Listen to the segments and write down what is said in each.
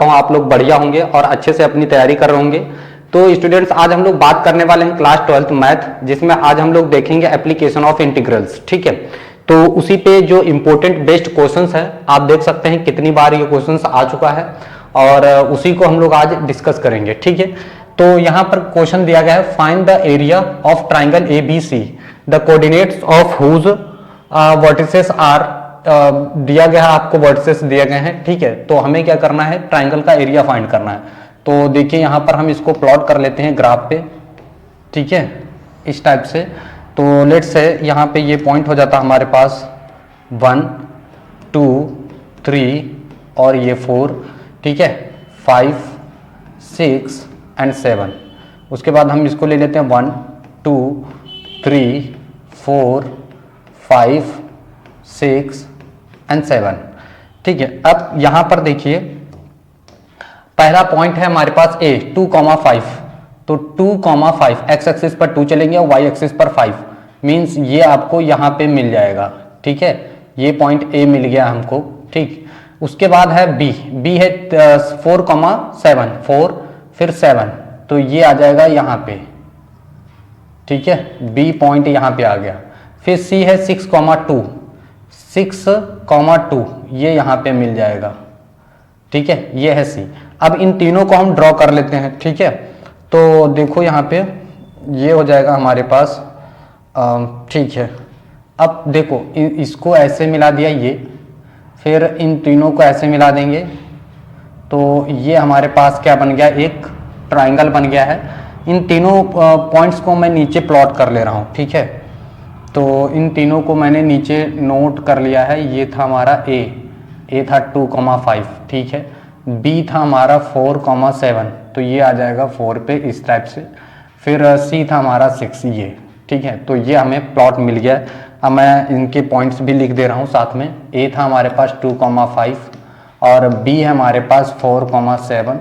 हूँ आप लोग बढ़िया होंगे और अच्छे से अपनी तैयारी कर रहे होंगे। तो स्टूडेंट्स, आज हम लोग बात करने वाले हैं क्लास 12th मैथ, जिसमें आज हम लोग देखेंगे एप्लीकेशन ऑफ इंटीग्रल्स। ठीक है, तो उसी पे जो इंपॉर्टेंट बेस्ड क्वेश्चंस है, आप देख सकते हैं कितनी बार ये क्वेश्चंस आ चुका है और उसी को हम लोग आज डिस्कस करेंगे। ठीक है, तो यहाँ पर क्वेश्चन दिया गया है, find the area of triangle ABC, the coordinates of whose vertices are, दिया गया है आपको, वर्टिसेस दिए गए हैं। ठीक है, तो हमें क्या करना है, ट्राइंगल का एरिया फाइंड करना है। तो देखिए यहाँ पर हम इसको प्लॉट कर लेते हैं ग्राफ पे। ठीक है, इस टाइप से। तो लेट्स से यहाँ पे ये पॉइंट हो जाता है हमारे पास 1 2 3 और ये 4। ठीक है, 5 6 एंड 7। उसके बाद हम इसको ले लेते हैं 1 2 3 4 5 6 एंड 7। ठीक है, अब यहां पर देखिए पहला पॉइंट है हमारे पास A 2,5। तो 2,5 एक्स एक्सिस पर 2 चलेंगे और वाई एक्सिस पर 5, मींस ये आपको यहां पे मिल जाएगा। ठीक है, ये पॉइंट A मिल गया हमको। ठीक, उसके बाद है B है 4,7, 4 फिर 7, तो ये आ जाएगा यहाँ पे। ठीक है, B पॉइंट यहाँ पे आ गया। फिर C है 6,2, 6,2 ये यहाँ पे मिल जाएगा। ठीक है, ये है C। अब इन तीनों को हम ड्रॉ कर लेते हैं। ठीक है, तो देखो यहाँ पे ये हो जाएगा हमारे पास। ठीक है, अब देखो इसको ऐसे मिला दिया ये, फिर इन तीनों को ऐसे मिला देंगे, तो ये हमारे पास क्या बन गया, एक ट्राइंगल बन गया है। इन तीनों पॉइंट्स को मैं नीचे प्लॉट कर ले रहा हूँ। ठीक है, तो इन तीनों को मैंने नीचे नोट कर लिया है। ये था हमारा A था 2,5। ठीक है, B था हमारा 4,7, तो ये आ जाएगा 4 पे इस टाइप से। फिर C था हमारा 6 ये। ठीक है, तो ये हमें प्लॉट मिल गया। अब मैं इनके पॉइंट्स भी लिख दे रहा हूँ साथ में। A था हमारे पास 2,5 और B है हमारे पास 4,7।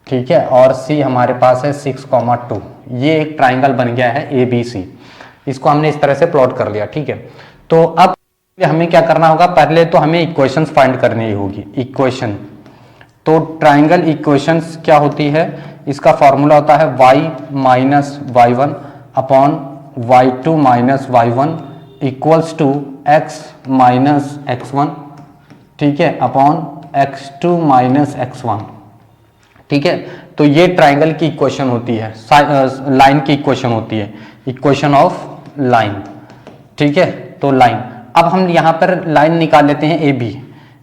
ठीक है, और C हमारे पास है 6,2। ये एक ट्राइंगल बन गया है ABC। इसको हमने इस तरह से प्लॉट कर लिया। ठीक है, तो अब हमें क्या करना होगा, पहले तो हमें इक्वेशंस फाइंड करनी होगी। इक्वेशन, तो ट्राइंगल इक्वेशंस क्या होती है, इसका फॉर्मूला होता है y minus y1 upon y2 minus y1 equals to x minus x1। ठीक है, अपॉन x2 माइनस x1। ठीक है, तो ये ट्राइंगल की इक्वेशन होती है, लाइन की इक्वेशन होती है, इक्वेशन ऑफ लाइन। ठीक है, तो लाइन, अब हम यहां पर लाइन निकाल लेते हैं AB,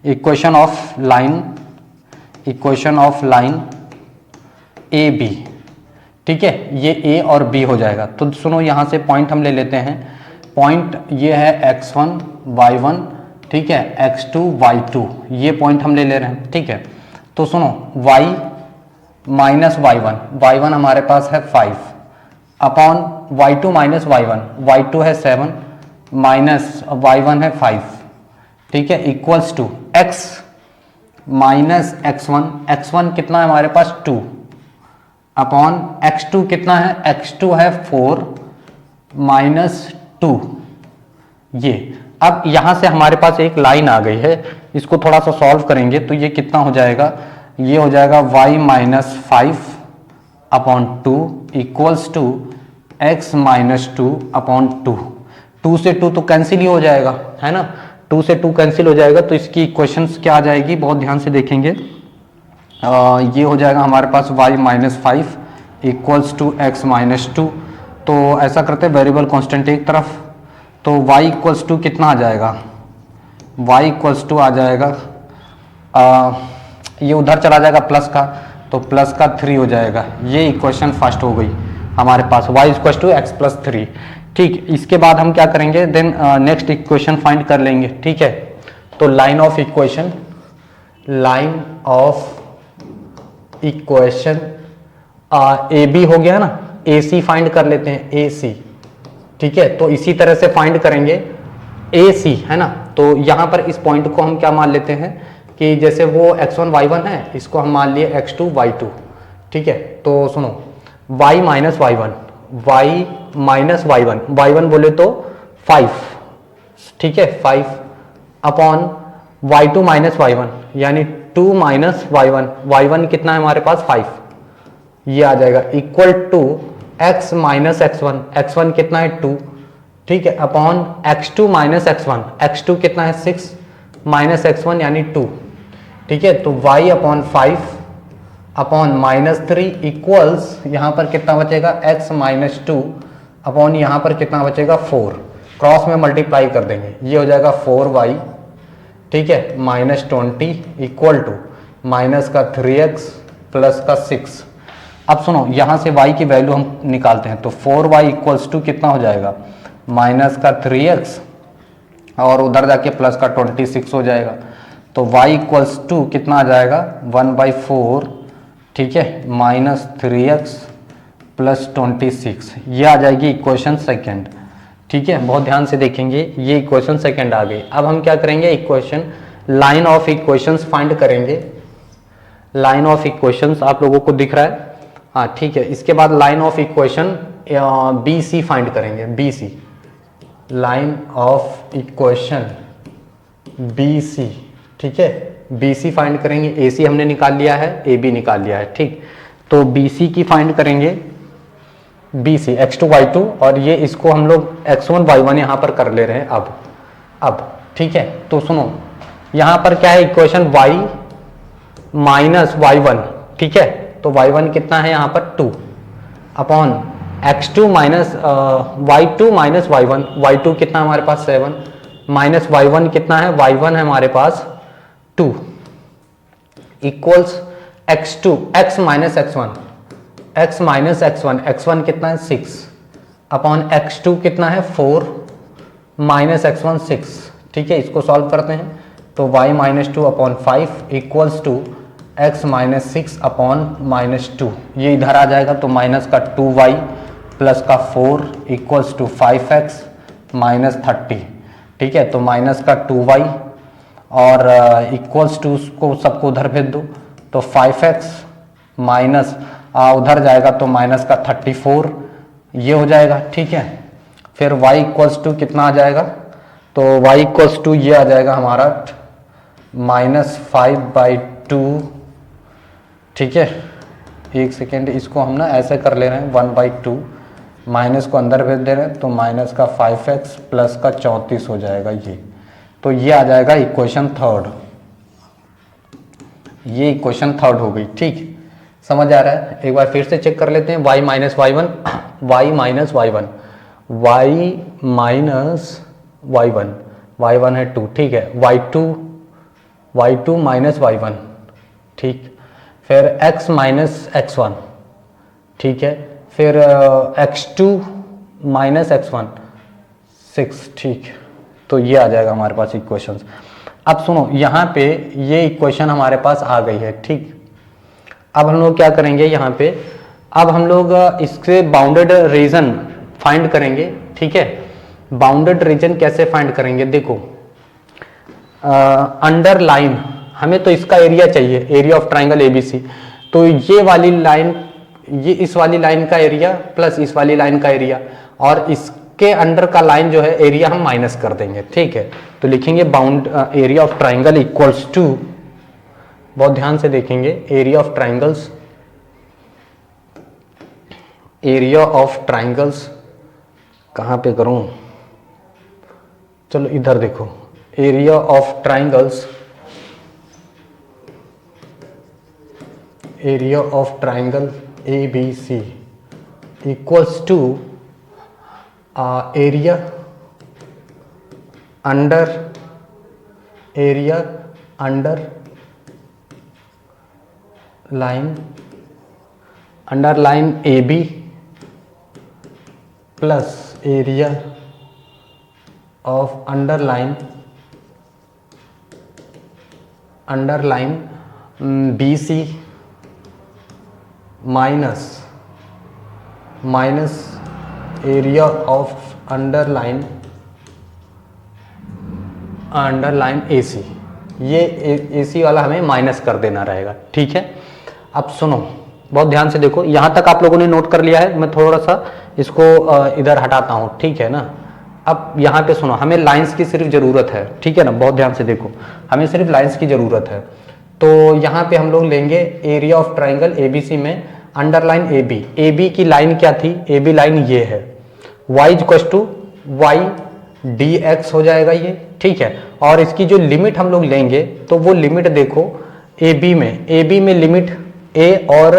equation of line, equation of line AB। ठीक है, ये A और B हो जाएगा। तो सुनो, यहां से पॉइंट हम ले लेते हैं। पॉइंट ये है x1 y1, ठीक है, x2 y2, ये पॉइंट हम ले ले रहे हैं। ठीक है, तो सुनो, y माइनस y1 हमारे पास है 5 अपॉन y2 माइनस y1 है 7 माइनस y1 है 5। ठीक है, equals to x minus x1 कितना है हमारे पास 2 अपॉन x2 कितना है, x2 है 4 माइनस 2। ये अब यहां से हमारे पास एक लाइन आ गई है, इसको थोड़ा सा सॉल्व करेंगे तो ये कितना हो जाएगा, ये हो जाएगा y minus 5 upon 2 equals to x minus 2 upon 2। 2 से 2 तो कैंसिल ही हो जाएगा, है ना, 2 से 2 कैंसिल हो जाएगा। तो इसकी इक्वेशंस क्या आ जाएगी, बहुत ध्यान से देखेंगे। ये हो जाएगा हमारे पास y minus 5 equals to x minus 2। तो ऐसा करते हैं, वेरिएबल कांस्टेंट एक तरफ, तो y इक्वल्स टू कितना आ जाएगा, y इक्वल्स टू आ जाएगा, ये उधर चला जाएगा प्लस का, तो प्लस का 3 हो जाएगा। ये इक्वेशन फर्स्ट हो गई हमारे पास, y equals to x plus 3। ठीक, इसके बाद हम क्या करेंगे, देन नेक्स्ट इक्वेशन फाइंड कर लेंगे। ठीक है, तो line of equation, line of equation AB हो गया ना, AC फाइंड कर लेते हैं, AC। ठीक है, तो इसी तरह से फाइंड करेंगे AC, है ना। तो यहां पर इस पॉइंट को हम क्या मान लेते हैं कि जैसे वो x1 y1 है, इसको हम मान लिए x2 y2। ठीक है, तो सुनो, y माइनस y1 बोले तो 5, ठीक है, 5 अपॉन y2 माइनस y1 यानी 2 माइनस y1, y1 कितना है हमारे पास 5, ये आ जाएगा equal to x minus x1, x1 कितना है 2, ठीक है, upon x2 minus x1, x2 कितना है 6 माइनस x1 यानी 2, ठीक है। तो y upon 5 upon minus 3 equals यहाँ पर कितना बचेगा x माइनस 2 अपॉन यहाँ पर कितना बचेगा 4, क्रॉस में मल्टीप्लाई कर देंगे, ये हो जाएगा 4y, ठीक है, माइनस 20 इक्वल टू माइनस का 3x प्लस का 6। अब सुनो यहाँ से y की वैल्यू हम निकालते हैं, तो 4y इक्वल्स टू कितना हो जाएगा माइनस का 3x और उधर जाके प्लस का 26 हो जाएगा, तो y इक्वल्स टू कितना आ जाएगा 1/4, ठीक है, माइनस 3x प्लस 26, ये आ जाएगी इक्वेशन सेकेंड, ठीक है। बहुत ध्यान से देखेंगे, ये इक्वेशन सेकेंड आ गई। अब हम क्या करेंगे, equation line of equations find करेंगे। लाइन ऑफ इक्वेशंस आप लोगों को दिख रहा है, हाँ ठीक है। इसके बाद line of equation B C find करेंगे, B C, line of equation B C, ठीक है, बी सी फाइंड करेंगे। ए सी हमने निकाल लिया है, ए बी निकाल लिया है, ठीक। तो बी सी की फाइंड करेंगे, बी सी x2 y2, और ये इसको हम लोग x1 y1 यहाँ पर कर ले रहे हैं अब ठीक है। तो सुनो यहाँ पर क्या है, इक्वेशन y माइनस y1, ठीक है, तो y1 कितना है यहाँ पर 2 upon x2 minus y2 minus y1, y2 कितना हमारे पास 7 माइनस y1 कितना है, y1 है हमारे पास 2 equals x2 x minus x1, x minus x1, x1 कितना है 6 अपॉन x2 कितना है 4 माइनस x1 6, ठीक है। इसको सॉल्व करते हैं तो y minus 2 upon 5 equals to x minus 6 upon minus 2, ये इधर आ जाएगा, तो माइनस का 2y प्लस का 4 इक्वल्स टू 5x माइनस 30, ठीक है। तो माइनस का 2y और इक्वल्स टू उसको सबको उधर भेज दो, तो 5x माइनस उधर जाएगा तो माइनस का 34, ये हो जाएगा, ठीक है। फिर y इक्वल्स टू कितना आ जाएगा, तो y इक्वल्स टू ये आ जाएगा हमारा माइनस 5/2, ठीक है। एक सेकेंड, इसको हम ना ऐसे कर ले रहे हैं 1/2, माइनस को अंदर भेज दे रहे हैं, तो माइनस का 5x प्लस का 34 हो जाएगा ये, तो ये आ जाएगा इक्वेशन थर्ड, ये इक्वेशन थर्ड हो गई, ठीक। समझ आ रहा है, एक बार फिर से चेक कर लेते हैं, y minus y1, y minus y1, y minus y1, y1 है 2, ठीक है, y2 माइनस y1, ठीक, फिर x माइनस x1, ठीक है, फिर x2 माइनस x1 6, ठीक। तो ये आ जाएगा हमारे पास इक्वेशंस। अब सुनो यहाँ पे ये इक्वेशन हमारे पास आ गई है, ठीक। अब हम लोग क्या करेंगे यहाँ पे, अब हम लोग इसके बाउंडेड रीजन फाइंड करेंगे, ठीक है। बाउंडेड रीजन कैसे फाइंड करेंगे, देखो अंडरलाइन, हमें तो इसका एरिया चाहिए, एरिया ऑफ ट्राइंगल एबीसी, तो ये वाली लाइन, ये इस वाली लाइन का एरिया प्लस इस वाली लाइन का एरिया, और इसके अंडर का लाइन जो है एरिया हम माइनस कर देंगे, ठीक है। तो लिखेंगे bound area of triangle equals to, बहुत ध्यान से देखेंगे, area of triangles, area of triangles कहाँ पे करूं, चलो इधर देखो, area of triangles, area of triangle A B C equals to area under line A B plus area of underline B C minus area of underline A C, ये A सी वाला हमें minus कर देना रहेगा, ठीक है। अब सुनो, बहुत ध्यान से देखो, यहाँ तक आप लोगों ने नोट कर लिया है, मैं थोड़ा सा इसको इधर हटाता हूँ, ठीक है ना। अब यहाँ पे सुनो, हमें लाइंस की सिर्फ ज़रूरत है, ठीक है ना, बहुत ध्यान से देखो, हमें सिर्फ लाइंस की ज़रूरत है। तो यहाँ पे हम लोग लेंगे एरिया ऑफ ट्राइंगल एबीसी में अंडरलाइन एबी। एबी की लाइन क्या थी, एबी लाइन ये है, y equal to Y D X हो जाएगा ये, ठीक है। और इसकी जो लिमिट हम लोग लेंगे तो वो लिमिट देखो AB में लिमिट A और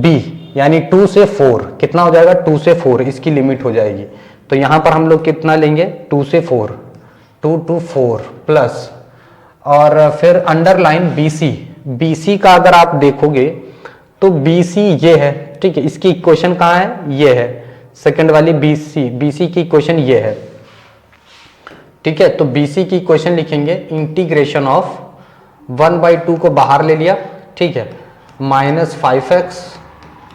B यानी 2 से 4 कितना हो जाएगा, 2 से 4 इसकी लिमिट हो जाएगी। तो यहाँ पर हम लोग कितना लेंगे, 2 से 4, 2 to 4 प्लस, और फिर अंडरलाइन BC का अगर आप देखोगे तो BC ये है, ठीक है। इसकी इक्वेशन कहाँ है, ये है सेकंड वाली BC की इक्वेशन ये है, ठीक है। तो BC की इक्वेशन लिखेंगे इंटीग्रेशन ऑफ 1/2 को बाहर ले लिया, ठीक है, -5x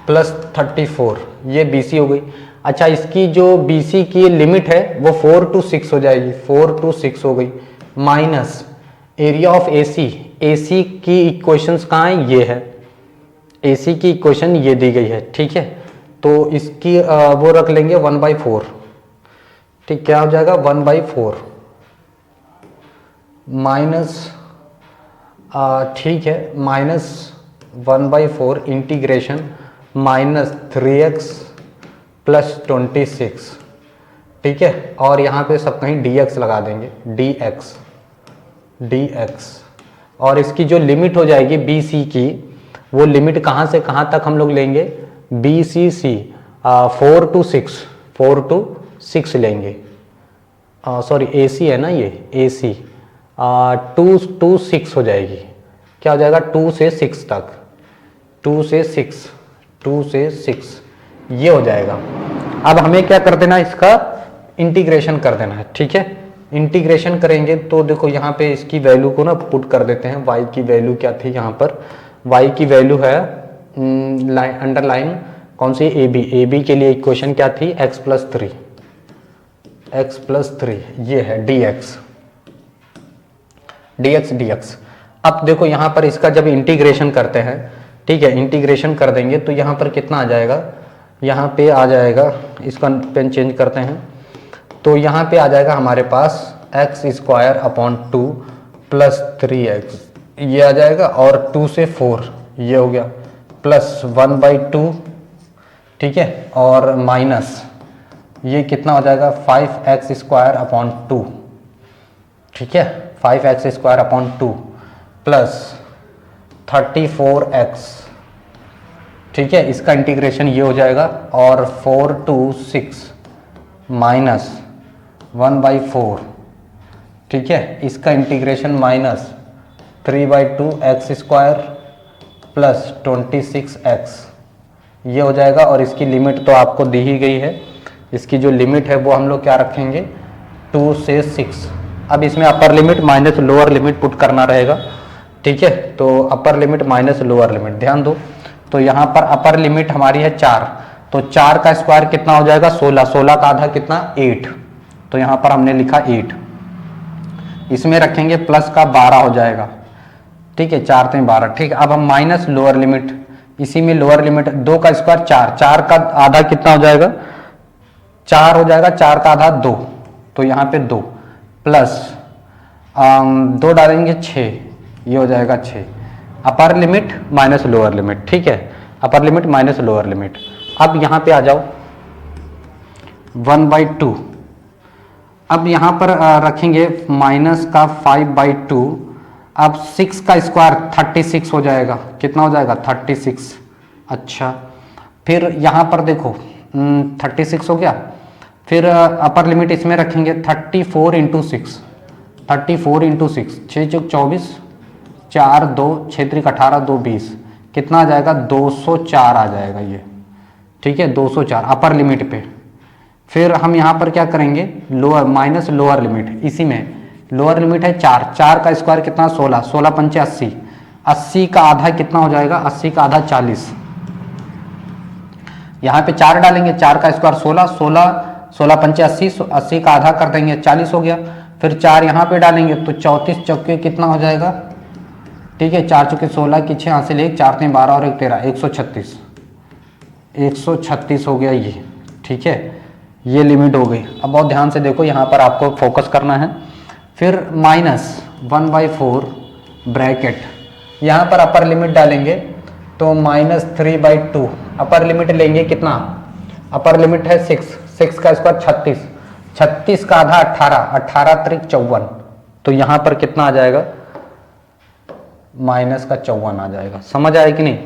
प्लस 34, ये BC हो गई। अच्छा, इसकी जो BC की लिमिट है वो 4 to 6 हो जाएगी, 4 to 6 हो गई, माइनस एरिया ऑफ AC की इक्वेशंस कहाँ है, ये है, AC की इक्वेशन ये दी गई है, ठीक है। तो इसकी वो रख लेंगे 1/4, ठीक, क्या हो जाएगा 1/4 माइनस, ठीक है, -1/4 इंटीग्रेशन -3x प्लस 26, ठीक है। और यहाँ पे सब कहीं dx लगा देंगे, dx। और इसकी जो लिमिट हो जाएगी BC की, वो लिमिट कहाँ से कहाँ तक हम लोग लेंगे, BCC 4 to 6 लेंगे, सॉरी AC है ना ये, AC 2 to 6 हो जाएगी, क्या हो जाएगा 2 से 6 तक, 2 से 6 ये हो जाएगा। अब हमें क्या कर देना, इसका इंटीग्रेशन कर देना है, ठीक है। इंटीग्रेशन करेंगे तो देखो यहाँ पे इसकी वैल्यू को ना पुट कर देते हैं। y की वैल्यू क्या थी, यहाँ पर y की वैल्यू है अंडरलाइन कौन सी, AB के लिए इक्वेशन क्या थी, x प्लस 3 ये है dx। अब देखो यहाँ पर इसका जब इंटीग्रेशन करते हैं, ठीक है, इंटीग्रेशन कर देंगे तो यहाँ पर कितना आ जाएगा, यहाँ पे आ जाएगा, इसका पेन चेंज करते हैं, तो यहाँ पे आ जाएगा हमारे पास x² प्लस 3x ये आ जाएगा, और 2 से 4 ये हो गया, प्लस 1/2, ठीक है, और माइनस ये कितना हो जाएगा 5x² ठीक है, 5x² प्लस 34x, ठीक है। इसका इंटीग्रेशन ये हो जाएगा, और 4 to 6 माइनस 1/4, ठीक है। इसका integration minus 3/2x² plus 26x ये हो जाएगा। और इसकी लिमिट तो आपको दी ही गई है, इसकी जो लिमिट है वो हम लोग क्या रखेंगे, 2 से 6। अब इसमें upper limit minus lower limit put करना रहेगा, ठीक है। तो upper limit minus lower limit ध्यान दो, तो यहाँ पर अपर लिमिट हमारी है 4, तो 4 का स्क्वायर कितना हो जाएगा 16, 16 का आधा कितना 8, तो यहाँ पर हमने लिखा 8। इसमें रखेंगे प्लस का 12 हो जाएगा, ठीक है, 4 3 12, ठीक है। अब हम माइनस लोअर लिमिट, इसी में लोअर लिमिट 2 का स्क्वायर 4, 4 का आधा कितना हो जाएगा 4 हो जाएगा, 4 का आधा 2, तो यहाँ पे 2 प्लस 2 डालेंगे 6, ये हो जाएगा 6। Upper limit minus lower limit, ठीक है, upper limit minus lower limit. अब यहाँ पे आ जाओ 1/2, अब यहाँ पर रखेंगे माइनस का 5/2, अब 6 का स्क्वायर 36 हो जाएगा, कितना हो जाएगा 36। अच्छा, फिर यहाँ पर देखो 36 हो गया, फिर अपर लिमिट इसमें रखेंगे 34 × 6, 34 × 6, 6 × 24, 4 2 6 3 18 2 20, कितना आ जाएगा 204 आ जाएगा ये, ठीक है, 204 अपर लिमिट पे। फिर हम यहाँ पर क्या करेंगे, लोअर माइनस लोअर लिमिट, इसी में लोअर लिमिट है 4, 4 का स्क्वायर कितना 16, 16 पंचे 80, 80 का आधा कितना हो जाएगा, 80 का आधा 40, यहाँ पे 4 डालेंगे, 4 का स्क्वायर 16, 16 पंचे 80, 80 का आधा कर देंगे 40 हो गया। फिर 4 यहाँ पे डालेंगे तो 34 चौके कितना हो जाएगा, ठीक है, 4 चौके 16 की 6 हासिल 1, 4 3 12 और 1 13, 136, 136 हो गया ये, ठीक है, ये लिमिट हो गई। अब बहुत ध्यान से देखो, यहाँ पर आपको फोकस करना है। फिर -1/4 ब्रैकेट यहाँ पर अपर लिमिट डालेंगे तो -3/2, अपर लिमिट लेंगे कितना, अपर लिमिट है 6, 6 का स्क्वायर 36, 36 का आधा 18, 18 त्रिक 54, तो यहाँ पर कितना आ जाएगा, -54 आ जाएगा। समझ आए कि नहीं?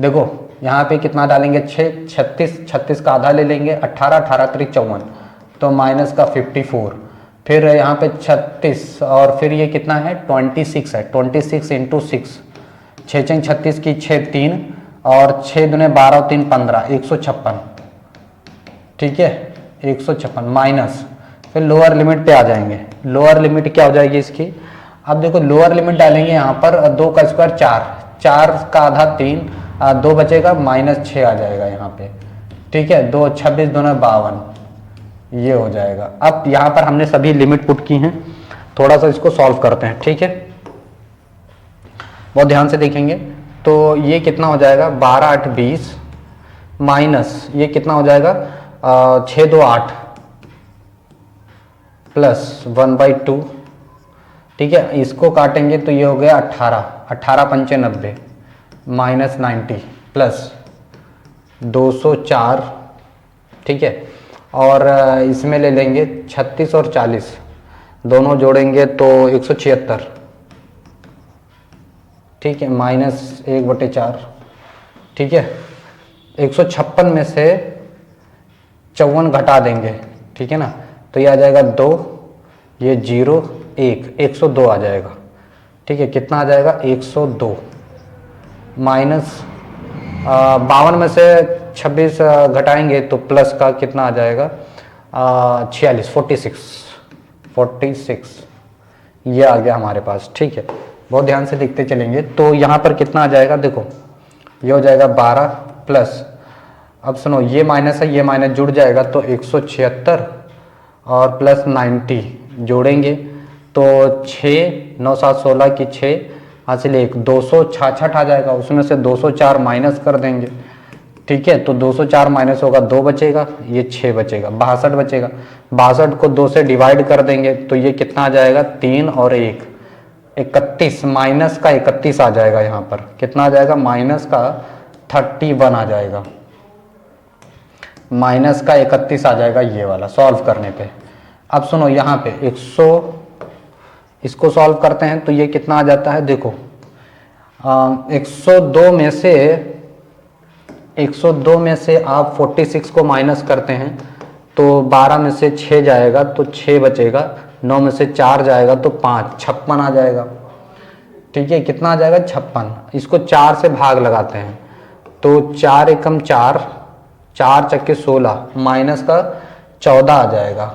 देखो यहाँ पे कितना डालेंगे 6, 36, 36 का आधा ले लेंगे 18, 18 त्रिक 54, तो -54, फिर यहाँ पे 36 और फिर ये कितना है 26 है, 26 × 6, 6 × 36 की 6 3 और 6 दूने 12 और 3 15, 156, ठीक है 156 माइनस, फिर लोअर लिमिट पे आ जाएंगे। लोअर लिमिट क्या हो जाएगी इसकी, अब देखो लोअर लिमिट डालेंगे यहाँ पर 2 का स्क्वायर 4, 4 का आधा 3, 2 बचेगा -6 आ जाएगा यहाँ पे, ठीक है 2 26 दोनों 52, ये हो जाएगा। अब यहाँ पर हमने सभी लिमिट पुट की हैं, थोड़ा सा इसको सॉल्व करते हैं, ठीक है बहुत ध्यान से देखेंगे। तो ये कितना हो जाएगा 12 8 20 माइनस ये कितना हो जाएगा 6 2 8 प्लस 1/2, ठीक है इसको काटेंगे तो ये हो गया 18, 18 पंचे 90 -90 प्लस 204, ठीक है और इसमें ले लेंगे 36 और 40 दोनों जोड़ेंगे तो 176, ठीक है -1/4, ठीक है 156 में से 54 घटा देंगे, ठीक है ना, तो ये आ जाएगा 2, ये 0 1, 102 आ जाएगा, ठीक है कितना आ जाएगा 102 माइनस 52 में से 26 घटाएंगे तो प्लस का कितना आ जाएगा 46 46 ये आ गया हमारे पास, ठीक है बहुत ध्यान से देखते चलेंगे। तो यहाँ पर कितना आ जाएगा, देखो ये हो जाएगा 12 प्लस, अब सुनो ये माइनस है ये माइनस जुड़ जाएगा तो 176 और प्लस 90 जोड़ेंगे तो 6 9 7 16 की 6 हासिल 1 266 आ जाएगा, उसमें से 204 माइनस कर देंगे, ठीक है तो 204 माइनस होगा 2 बचेगा, ये 6 बचेगा 62 बचेगा, 62 को 2 से डिवाइड कर देंगे तो ये कितना आ जाएगा 3 और 1 31, माइनस का 31 आ जाएगा, यहाँ पर कितना आ जाएगा माइनस का 31 आ जाएगा, माइनस का 31 आ जाएगा ये वाला सॉल्व करने पे। अब सुनो यहाँ पे 100 इसको सॉल्व करते हैं तो ये कितना आ जाता है, देखो 102 में से आप 46 को माइनस करते हैं तो 12 में से 6 जाएगा तो 6 बचेगा, 9 में से 4 जाएगा तो 5, 56 आ जाएगा, ठीक है कितना आ जाएगा 56, इसको 4 से भाग लगाते हैं तो 4 एकम 4, 4 चक्के 16 माइनस का 14 आ जाएगा,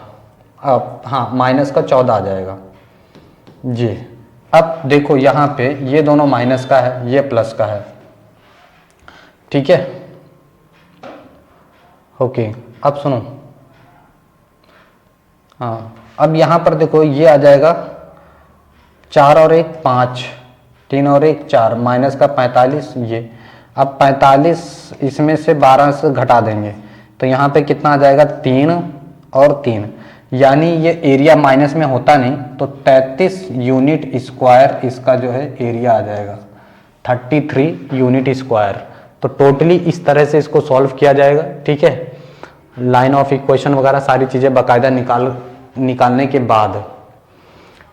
अब हाँ माइनस का 14 आ जाएगा जी। अब देखो यहाँ पे ये दोनों माइनस का है ये प्लस का है, ठीक है ओके। अब सुनो हाँ अब यहाँ पर देखो ये आ जाएगा 4 और 1 5, 3 और 1 4 माइनस का 45 ये, अब 45 इसमें से 12 से घटा देंगे तो यहाँ पे कितना आ जाएगा 3 और 3, यानी ये एरिया माइनस में होता नहीं तो 33 यूनिट स्क्वायर इसका जो है एरिया आ जाएगा 33 यूनिट स्क्वायर। तो टोटली इस तरह से इसको सॉल्व किया जाएगा, ठीक है लाइन ऑफ इक्वेशन वगैरह सारी चीज़ें बाकायदा निकालने के बाद,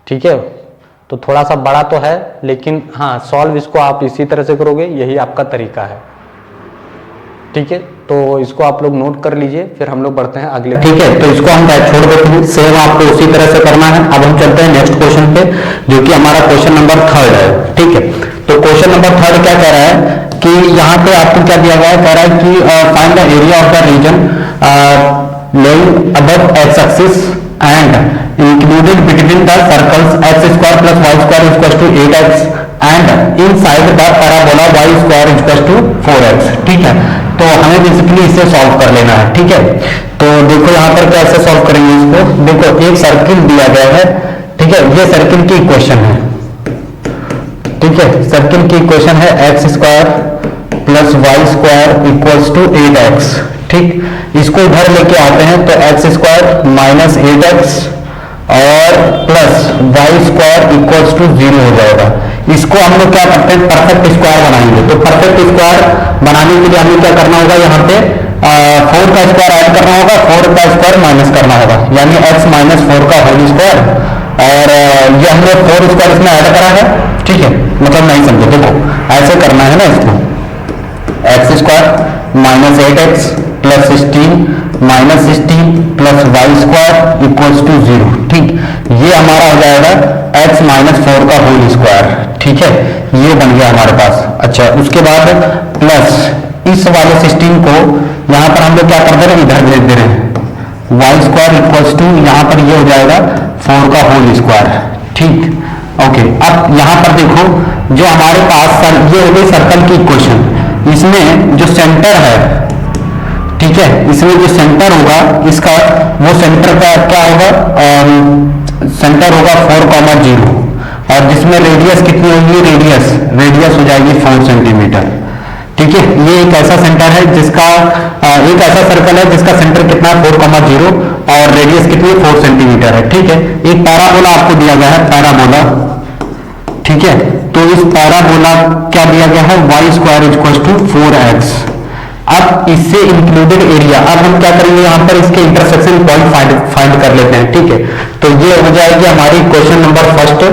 ठीक है तो थोड़ा सा बड़ा तो है लेकिन हाँ सॉल्व इसको आप इसी तरह से करोगे, यही आपका तरीका है, ठीक है तो इसको आप लोग नोट कर लीजिए, फिर हम लोग बढ़ते हैं अगले, ठीक है तो इसको हम बैक छोड़ देते हैं, सेम आपको उसी तरह से करना है। अब हम चलते हैं नेक्स्ट क्वेश्चन पे जो कि हमारा क्वेश्चन नंबर 3 है, ठीक है तो क्वेश्चन नंबर 3 क्या कह रहा है कि यहाँ पे आपको क्या दिया गया है, कह रहा है कि find the area of the region lying above x axis and included between the circles x square plus Y square equals to 8x and inside the parabola y square equals to 4x, ठीक है तो हमें basically इसे solve कर लेना है, ठीक है तो देखो यहाँ पर कैसे सॉल्व करेंगे इसको, देखो एक सर्किल दिया गया है, ठीक है ये सर्किल की इक्वेशन है, ठीक है सर्किल की इक्वेशन है X square plus Y square equals to 8x, ठीक इसको इधर लेके आते हैं तो एक्स स्क्वायर माइनस 8x और plus Y square equals to 0 हो जाएगा, इसको हम लोग क्या करते हैं, परफेक्ट स्क्वायर बनाएंगे। तो परफेक्ट स्क्वायर बनाने के लिए हमें क्या करना होगा, यहाँ पे 4 का स्क्वायर ऐड करना होगा, 4 का स्क्वायर माइनस करना होगा, यानी x माइनस 4 का होल स्क्वायर। और ये हमने 4 स्क्वायर इसमें ऐड करा है, ठीक है, मतलब नहीं समझे, देखो ऐसे करना है ना इसको, X square minus 8x plus 16 minus 16 plus Y square equals to 0, ठीक। ये हमारा हो जाएगा x माइनस 4 का होल स्क्वायर, ठीक है, ये बन गया हमारे पास। अच्छा, उसके बाद प्लस इस वाले 16 को यहां पर हम लोग क्या कर दे रहे हैं, इधर भेज दे रहे हैं, वाई स्क्वायर इक्वल्स टू यहां पर ये हो जाएगा 4 का होल स्क्वायर, ठीक। ओके, अब यहां पर देखो जो हमारे पास ये हो गई सर्कल की इक्वेशन, इसमें जो सेंटर है, ठीक है, इसमें जो सेंटर होगा इसका, वो सेंटर का क्या होगा, सेंटर होगा 4,0 और जिसमें रेडियस कितनी होगी, रेडियस हो जाएगी 4 सेंटीमीटर, ठीक है। ये एक ऐसा सेंटर है जिसका एक ऐसा सर्कल है जिसका सेंटर कितना है 4,0 और रेडियस कितनी 4 सेंटीमीटर है, ठीक है। एक पैराबोला आपको दिया गया है, पैराबोला, ठीक है। तो इस पैराबोला क्या दिया गया है, Y square equal to 4x। अब इससे इंक्लूडेड एरिया, अब हम क्या करेंगे, यहाँ पर इसके इंटरसेक्शन पॉइंट फाइंड कर लेते हैं, ठीक है। तो ये हो जाएगी हमारी क्वेश्चन नंबर फर्स्ट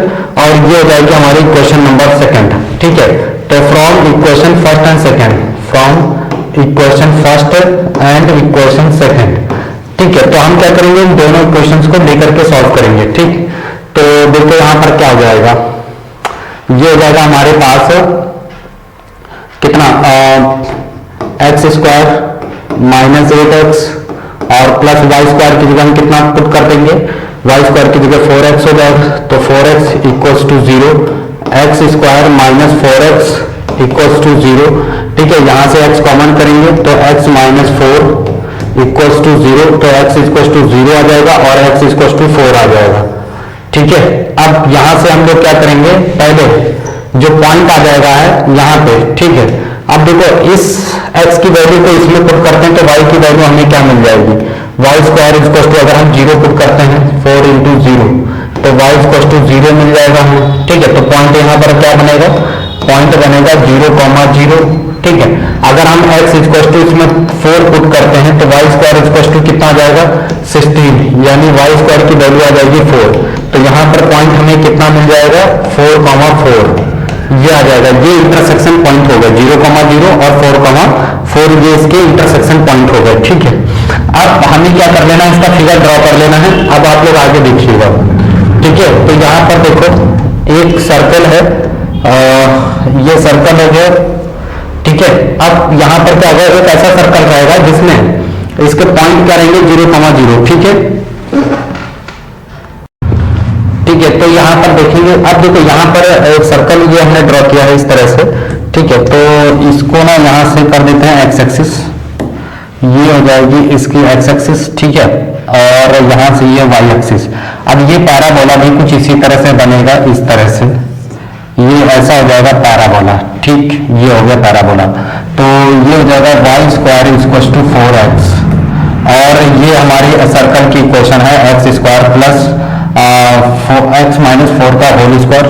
और ये हो जाएगी हमारी क्वेश्चन नंबर सेकंड, ठीक है। तो from equation first and second, from equation first and equation second, ठीक है। तो हम क्या करेंगे, इन दोनों इक्वेशंस को लेकर के सॉल्व करेंगे, ठीक। तो देखो यहाँ पर क्या हो जाएगा, ये हो जाएगा हमारे पास कितना, एक्स स्क्वायर माइनस 8x और प्लस वाई स्क्वायर की जगह हम कितना पुट कर देंगे, वाई स्क्वायर की जगह 4x हो जाएगा, तो 4x equals to 0, X square minus 4x equals to 0, ठीक है। यहां से x कॉमन करेंगे तो x माइनस 4 इक्वल्स टू 0, तो x इक्वल्स टू 0 आ जाएगा और x इक्वल्स टू 4 आ जाएगा, ठीक है। अब यहां से हम लोग क्या करेंगे, पहले जो पॉइंट आ जाएगा है यहाँ पे, ठीक है। अब देखो इस x की वैल्यू को इसमें पुट करते हैं तो y की वैल्यू हमें क्या मिल जाएगी, वाई स्क्वायर इक्वल टू, अगर हम 0 पुट करते हैं 4 इंटू 0 तो y इक्वल टू 0 मिल जाएगा हमें, ठीक है। तो पॉइंट यहाँ पर क्या बनेगा, पॉइंट बनेगा 0,0, ठीक है। अगर हम x इक्वल टू इसमें 4 पुट करते हैं तो y स्क्वायर इक्वल टू कितना आ जाएगा 16, यानी y स्क्वायर की वैल्यू आ जाएगी 4। तो यहाँ पर पॉइंट हमें कितना मिल जाएगा 4,4, ये आ जाएगा, ये इंटरसेक्शन पॉइंट हो गया 0,0 और 4,4, ये इसके इंटरसेक्शन पॉइंट हो गए, ठीक है। अब हमें क्या कर लेना है, इसका फिगर ड्रॉ कर लेना है। अब आप लोग आगे देखिएगा, ठीक है। तो यहाँ पर देखो एक सर्कल है, ये सर्कल हो गया, ठीक है। अब यहाँ पर क्या होगा, एक ऐसा सर्कल रहेगा जिसमें इसके पॉइंट क्या रहेंगे 0,0, ठीक है, ठीक है। तो यहाँ पर देखेंगे, अब देखो यहाँ पर एक सर्कल ये हमने ड्रॉ किया है इस तरह से, ठीक है। तो इसको ना यहाँ से कर देते हैं एक्स एक्सिस, ये हो जाएगी इसकी एक्स एक्सिस, ठीक है, और यहाँ से ये वाई एक्सिस। अब ये पैराबोला भी कुछ इसी तरह से बनेगा, इस तरह से ये ऐसा हो जाएगा पैराबोला, ठीक, ये हो गया पैराबोला। तो ये हो जाएगा Y square equal to 4x और ये हमारी सर्कल की इक्वेशन है X square plus X minus 4 का होल स्क्वायर,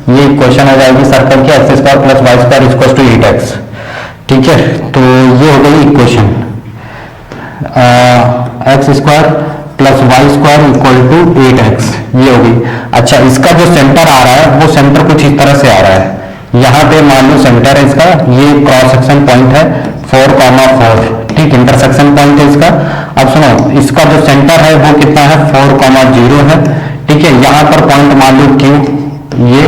ये इक्वेशन आ जाएगी सर्कल की, X square plus Y square equal to 8x, ठीक है। तो ये हो गई equation, X square plus Y square equal to 8x, ये हो गई। अच्छा, इसका जो सेंटर आ रहा है वो सेंटर कुछ इस तरह से आ रहा है, यहाँ पे मान लो सेंटर है इसका, ये क्रॉस सेक्शन पॉइंट है 4,4, ठीक, इंटरसेक्शन पॉइंट है इसका। अब सुनो, इसका जो सेंटर है वो कितना है 4,0 है, ठीक है। यहाँ पर पॉइंट मान लो Q, ये,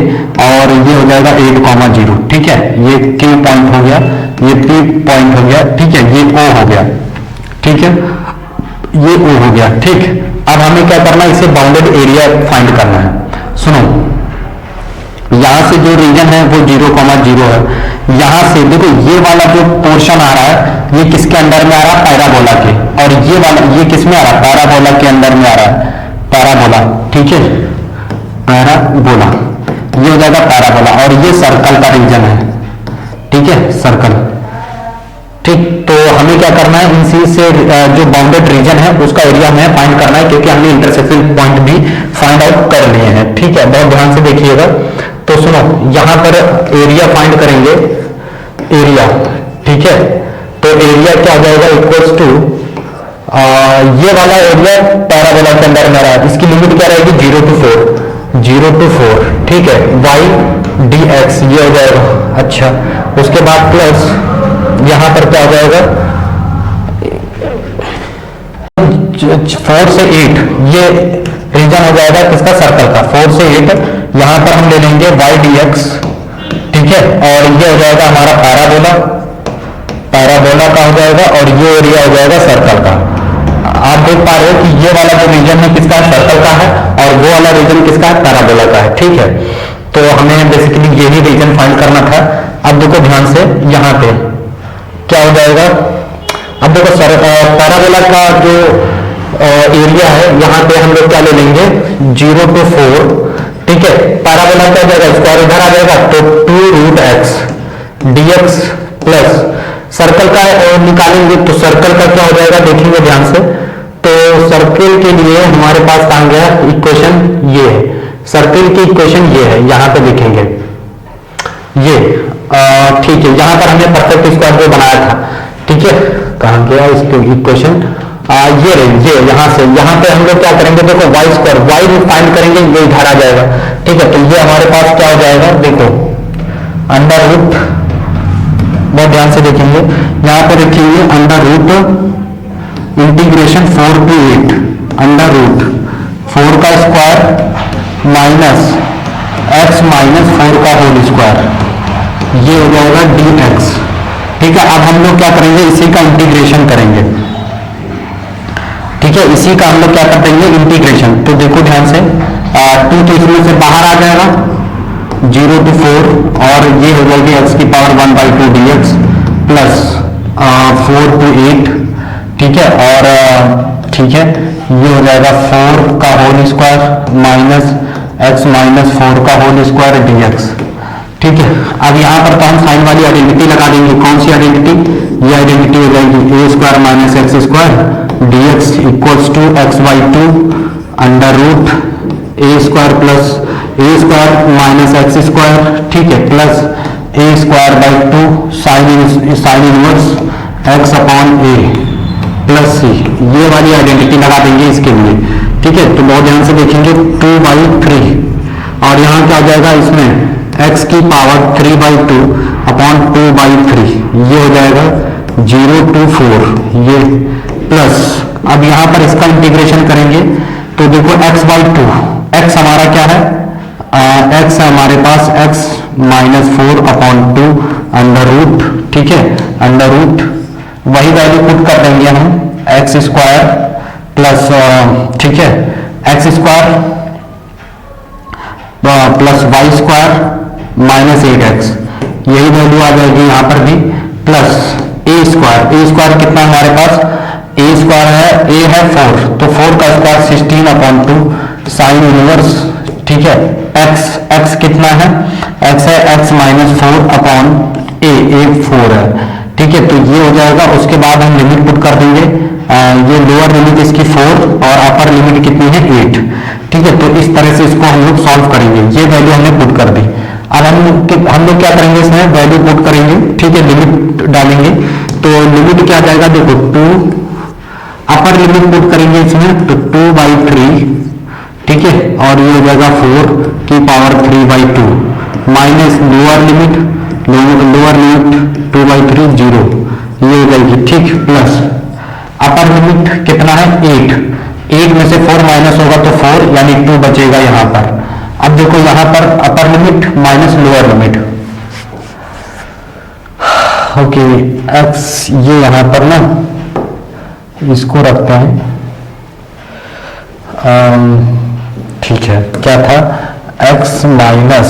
और ये हो जाएगा 8,0, ठीक है, ये Q पॉइंट हो गया, ये P पॉइंट हो गया, ठीक है, ये O हो गया, ठीक है, ये O हो गया, ठीक। अब हमें क्या करना है, इसे बाउंडेड एरिया फाइंड करना है। सुनो, यहां से जो रीजन है वो 0,0 है, यहां से देखो ये वाला जो पोर्शन आ रहा है ये किसके अंदर में आ रहा है, पैराबोला के, और ये वाला ये किस में आ रहा है, पैराबोला के अंदर में आ रहा है, पैराबोला, ठीक है, पैराबोला, ये हो जाएगा पैराबोला, और ये सर्कल का रीजन है, ठीक है, सर्कल, ठीक। तो हमें क्या करना है, इसी से जो बाउंडेड रीजन है उसका एरिया हमें फाइंड करना है, क्योंकि हमने इंटरसेक्शन पॉइंट भी फाइंड आउट कर लिए हैं, ठीक है। बहुत ध्यान से देखिएगा। तो सुनो, यहां पर एरिया फाइंड करेंगे, एरिया, ठीक है। तो एरिया क्या हो जाएगा, इक्वल्स टू ये वाला एरिया पैराबोला के अंदर में रहा है, इसकी लिमिट क्या रहेगी 0 to 4, 0 to 4, ठीक है। y dx ये हो जाएगा। अच्छा, उसके बाद प्लस यहां पर क्या हो जाएगा 4 से 8, ये रीजन हो जाएगा किसका, सर्कल का। 4 से 8 यहां पर हम ले लेंगे y dx, ठीक है। और ये हो जाएगा हमारा पैराबोला, पैराबोला का हो जाएगा, और ये एरिया हो जाएगा सर्कल का। आप देख पा रहे हो कि ये वाला जो रीजन है किसका है, सर्कल का है, और वो वाला रीजन किसका है, पैराबोला का है, ठीक है। तो हमें बेसिकली यही रीजन फाइंड करना था। अब देखो ध्यान से, यहाँ पे क्या हो जाएगा, अब देखो सर पैराबोला का जो एरिया है, यहाँ पे हम लोग क्या ले लेंगे 0 to 4, ठीक है। पैराबोला क्या हो जाएगा, स्क्वायर इधर आ जाएगा, तो 2√x dx प्लस सर्कल का निकालेंगे, तो सर्कल का क्या हो जाएगा देखेंगे ध्यान से। तो सर्कल के लिए हमारे पास कहां गया इक्वेशन, ये है सर्कल की इक्वेशन, ये है यहाँ पे देखेंगे ये, ठीक है। यहाँ पर हमने परफेक्ट स्क्वायर को बनाया था, ठीक है। कहां गया इसकी इक्वेशन, ये रही, ये यहाँ से, यहाँ पे हम लोग क्या करेंगे, देखो वाई स्क्वायर, वाई फाइंड करेंगे, ये इधर आ जाएगा, ठीक है। तो ये हमारे पास क्या हो जाएगा, देखो अंडर रूट, बहुत ध्यान से देखेंगे, यहां पर देखेंगे under root integration 4 to 8, under root 4 का स्क्वायर माइनस x माइनस 4 का होल स्क्वायर, ये हो जाएगा dx, ठीक है। अब हम लोग क्या करेंगे, इसी का इंटीग्रेशन करेंगे, ठीक है। इसी का हम लोग क्या कर देंगे, इंटीग्रेशन। तो देखो ध्यान से, 2 तो इसमें से बाहर आ जाएगा, 0 to 4, और ये हो जाएगी x की पावर 1/2 dx प्लस 4 to 8, ठीक है। और ठीक है, ये हो जाएगा 4 का whole square minus x minus 4 का होल स्क्वायर dx, ठीक है। अब यहाँ पर तो हम साइन वाली आइडेंटिटी लगा देंगे, कौन सी आइडेंटिटी, ये आइडेंटिटी हो जाएगी a square minus x square dx equals to x/2 under root a square plus a square minus x square, ठीक है, plus a square by 2 sine inverse x upon a plus c, ये वाली identity लगा देंगे इसके लिए, ठीक है। तो बहुत ध्यान से देखेंगे 2/3, और यहाँ क्या हो जाएगा, इसमें x की पावर 3/2 अपॉन 2/3, ये हो जाएगा 0 to 4, ये प्लस, अब यहाँ पर इसका इंटीग्रेशन करेंगे, तो देखो x/2, x हमारा क्या है, x है हमारे पास x minus 4 upon 2 under root, ठीक है, अंडर रूट, वही वैल्यू पुट कर देंगे हम, एक्स स्क्वायर प्लस, ठीक है, X square plus Y square minus 8x, यही वैल्यू आ जाएगी यहाँ पर भी, प्लस ए स्क्वायर कितना हमारे पास, ए स्क्वायर है, ए है 4, तो 4 का स्क्वायर 16/2 साइन इनवर्स, ठीक है, x कितना है, x है x माइनस 4 अपॉन ए 4 है, ठीक है। तो ये हो जाएगा, उसके बाद हम लिमिट पुट कर देंगे, ये लोअर लिमिट इसकी 4 और अपर लिमिट कितनी है 8, ठीक है। तो इस तरह से इसको हम लोग सॉल्व करेंगे, ये वैल्यू हमने पुट कर दी। अब हम लोग क्या करेंगे, इसमें वैल्यू पुट करेंगे, ठीक है, लिमिट डालेंगे, तो लिमिट क्या जाएगा, देखो 2, अपर लिमिट पुट करेंगे इसमें, तो 2/3, ठीक है, और ये हो जाएगा 4 की पावर 3/2 माइनस लोअर लिमिट 2/3 0, ये हो जाएगी, ठीक, प्लस अपर लिमिट कितना है 8 में से 4 माइनस होगा तो 4, यानी 2 बचेगा यहाँ पर। अब देखो यहाँ पर upper limit minus lower limit, okay, x ये यहाँ पर ना इसको रखते हैं, ठीक है, क्या था, x माइनस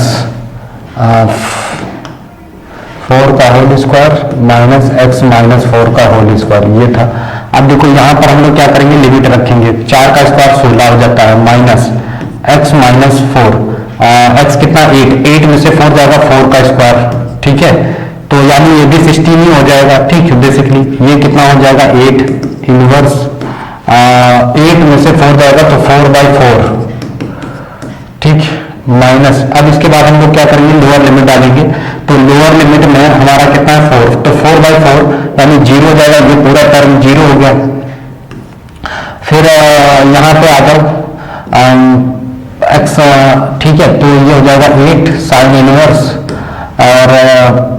4 का whole square minus x minus 4 का होल स्क्वायर, ये था। अब देखो यहाँ पर हम लोग क्या करेंगे, लिमिट रखेंगे, 4 का स्क्वायर 16 हो जाता है, माइनस x माइनस 4, x कितना 8 में से 4 जाएगा 4 का स्क्वायर, ठीक है, तो यानी ये भी 16 ही हो जाएगा, ठीक है। बेसिकली ये कितना हो जाएगा 8 इनवर्स, 8 में से 4 जाएगा तो 4/4, ठीक, माइनस, अब इसके बाद हम लोग क्या करेंगे, लोअर लिमिट डालेंगे। तो लोअर लिमिट में हमारा कितना है 4, तो 4/4 यानी 0 हो जाएगा, ये पूरा टर्म 0 हो गया। फिर यहाँ पे आ जाओ एक्स, ठीक है, तो ये हो जाएगा 8 साइन इनवर्स, और